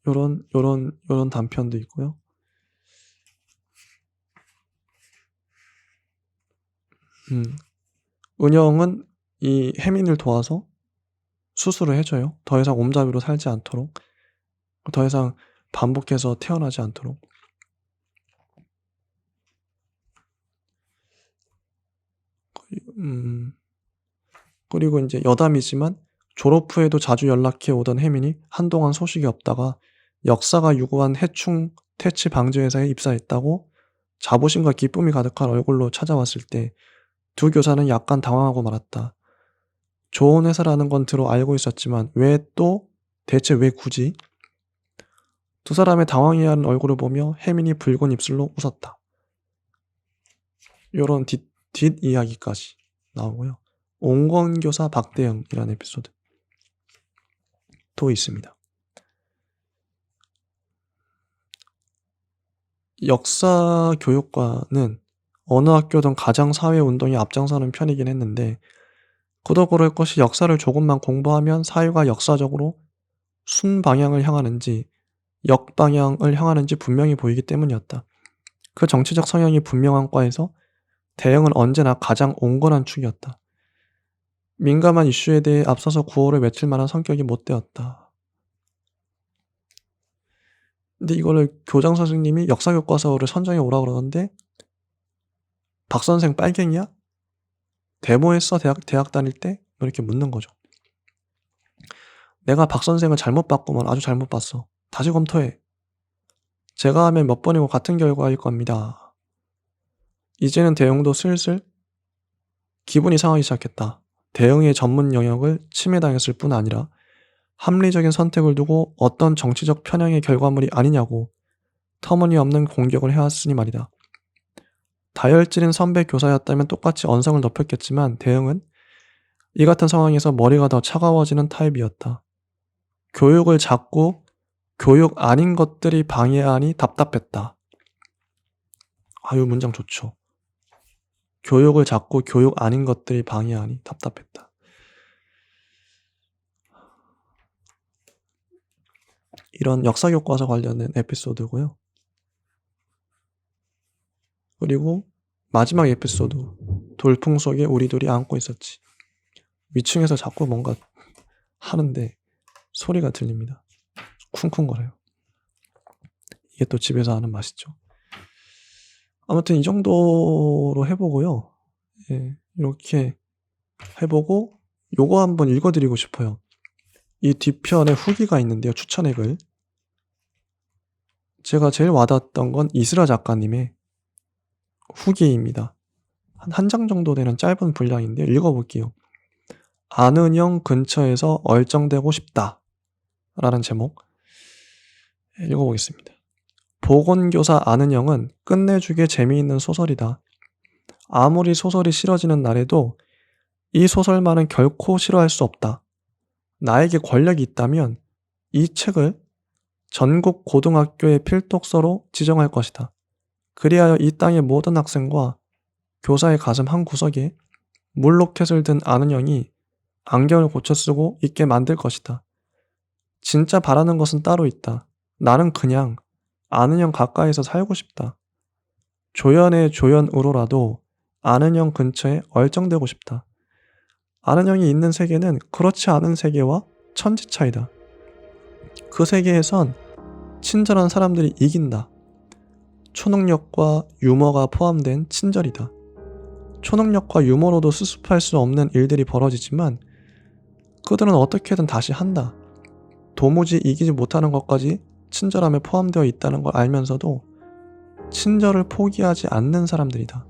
요런 단편도 있고요. 은영은 이 혜민을 도와서 수술을 해줘요. 더 이상 옴잡이로 살지 않도록, 더 이상 반복해서 태어나지 않도록. 그리고 이제 여담이지만 졸업 후에도 자주 연락해 오던 혜민이 한동안 소식이 없다가 역사가 유구한 해충 퇴치 방지 회사에 입사했다고 자부심과 기쁨이 가득한 얼굴로 찾아왔을 때 두 교사는 약간 당황하고 말았다. 좋은 회사라는 건 들어 알고 있었지만 대체 왜 굳이? 두 사람의 당황해하는 얼굴을 보며 혜민이 붉은 입술로 웃었다. 요런 뒷이야기까지 나오고요. 옹건교사 박대영이라는 에피소드 또 있습니다. 역사 교육과는 어느 학교든 가장 사회운동에 앞장서는 편이긴 했는데, 그도 그럴 것이 역사를 조금만 공부하면 사회가 역사적으로 순방향을 향하는지 역방향을 향하는지 분명히 보이기 때문이었다. 그 정치적 성향이 분명한 과에서 대영은 언제나 가장 온건한 축이었다. 민감한 이슈에 대해 앞서서 구호를 외칠 만한 성격이 못 되었다. 근데 이거를 교장 선생님이 역사 교과서를 선정해 오라 그러는데, 박 선생 빨갱이야? 데모했어? 대학 다닐 때? 뭐 이렇게 묻는 거죠. 내가 박 선생을 잘못 봤구먼. 아주 잘못 봤어. 다시 검토해. 제가 하면 몇 번이고 같은 결과일 겁니다. 이제는 대영도 슬슬 기분이 상하기 시작했다. 대영의 전문 영역을 침해당했을 뿐 아니라 합리적인 선택을 두고 어떤 정치적 편향의 결과물이 아니냐고 터무니없는 공격을 해왔으니 말이다. 다혈질인 선배 교사였다면 똑같이 언성을 높였겠지만 대영은 이 같은 상황에서 머리가 더 차가워지는 타입이었다. 교육을 자꾸 교육 아닌 것들이 방해하니 답답했다. 아유, 문장 좋죠. 교육을 자꾸 교육 아닌 것들이 방해하니 답답했다. 이런 역사 교과서 관련된 에피소드고요. 그리고 마지막 에피소드, 돌풍 속에 우리 둘이 안고 있었지. 위층에서 자꾸 뭔가 하는데 소리가 들립니다. 쿵쿵거려요. 이게 또 집에서 하는 맛이죠. 아무튼 이 정도로 해보고요. 예, 이렇게 해보고 요거 한번 읽어드리고 싶어요. 이 뒤편에 후기가 있는데요. 추천의 글. 제가 제일 와닿았던 건 이슬아 작가님의 후기입니다. 한 장 정도 되는 짧은 분량인데 읽어볼게요. 아는 형 근처에서 얼쩡대고 싶다 라는 제목. 읽어보겠습니다. 보건교사 아는 형은 끝내주게 재미있는 소설이다. 아무리 소설이 싫어지는 날에도 이 소설만은 결코 싫어할 수 없다. 나에게 권력이 있다면 이 책을 전국 고등학교의 필독서로 지정할 것이다. 그리하여 이 땅의 모든 학생과 교사의 가슴 한 구석에 물로켓을 든 아는 형이 안경을 고쳐 쓰고 있게 만들 것이다. 진짜 바라는 것은 따로 있다. 나는 그냥 아는 형 가까이서 살고 싶다. 조연의 조연으로라도 아는 형 근처에 얼쩡대고 싶다. 아는 형이 있는 세계는 그렇지 않은 세계와 천지 차이다. 그 세계에선 친절한 사람들이 이긴다. 초능력과 유머가 포함된 친절이다. 초능력과 유머로도 수습할 수 없는 일들이 벌어지지만 그들은 어떻게든 다시 한다. 도무지 이기지 못하는 것까지 친절함에 포함되어 있다는 걸 알면서도 친절을 포기하지 않는 사람들이다.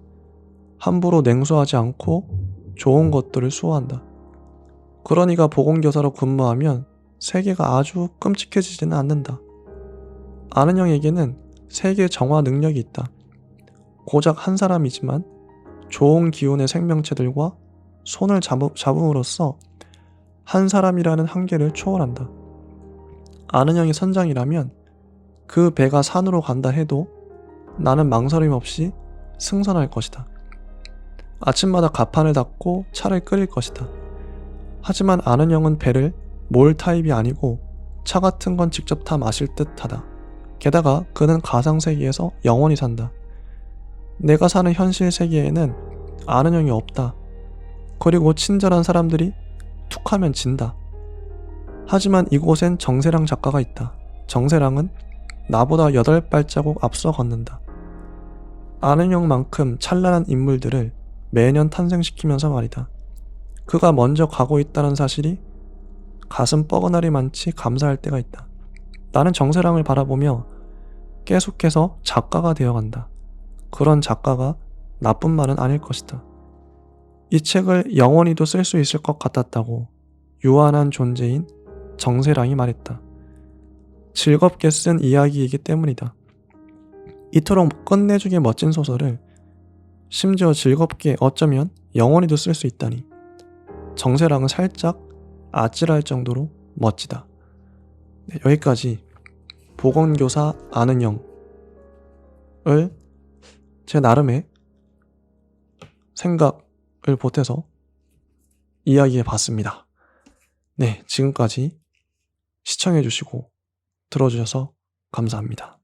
함부로 냉소하지 않고 좋은 것들을 수호한다. 그러니까 보건교사로 근무하면 세계가 아주 끔찍해지지는 않는다. 아는 형에게는 세계 정화 능력이 있다. 고작 한 사람이지만 좋은 기운의 생명체들과 손을 잡음으로써 한 사람이라는 한계를 초월한다. 아는 형이 선장이라면 그 배가 산으로 간다 해도 나는 망설임 없이 승선할 것이다. 아침마다 갑판을 닫고 차를 끓일 것이다. 하지만 아는 형은 배를 몰 타입이 아니고 차 같은 건 직접 타 마실 듯 하다. 게다가 그는 가상세계에서 영원히 산다. 내가 사는 현실 세계에는 아는 형이 없다. 그리고 친절한 사람들이 툭하면 진다. 하지만 이곳엔 정세랑 작가가 있다. 정세랑은 나보다 8발자국 앞서 걷는다. 아는 형만큼 찬란한 인물들을 매년 탄생시키면서 말이다. 그가 먼저 가고 있다는 사실이 가슴 뻐근하리 많지 감사할 때가 있다. 나는 정세랑을 바라보며 계속해서 작가가 되어간다. 그런 작가가 나쁜 말은 아닐 것이다. 이 책을 영원히도 쓸 수 있을 것 같았다고 유한한 존재인 정세랑이 말했다. 즐겁게 쓴 이야기이기 때문이다. 이토록 끝내주게 멋진 소설을 심지어 즐겁게 어쩌면 영원히도 쓸 수 있다니 정세랑은 살짝 아찔할 정도로 멋지다. 네, 여기까지 보건교사 아는 형을 제 나름의 생각을 보태서 이야기해 봤습니다. 네, 지금까지 시청해 주시고 들어주셔서 감사합니다.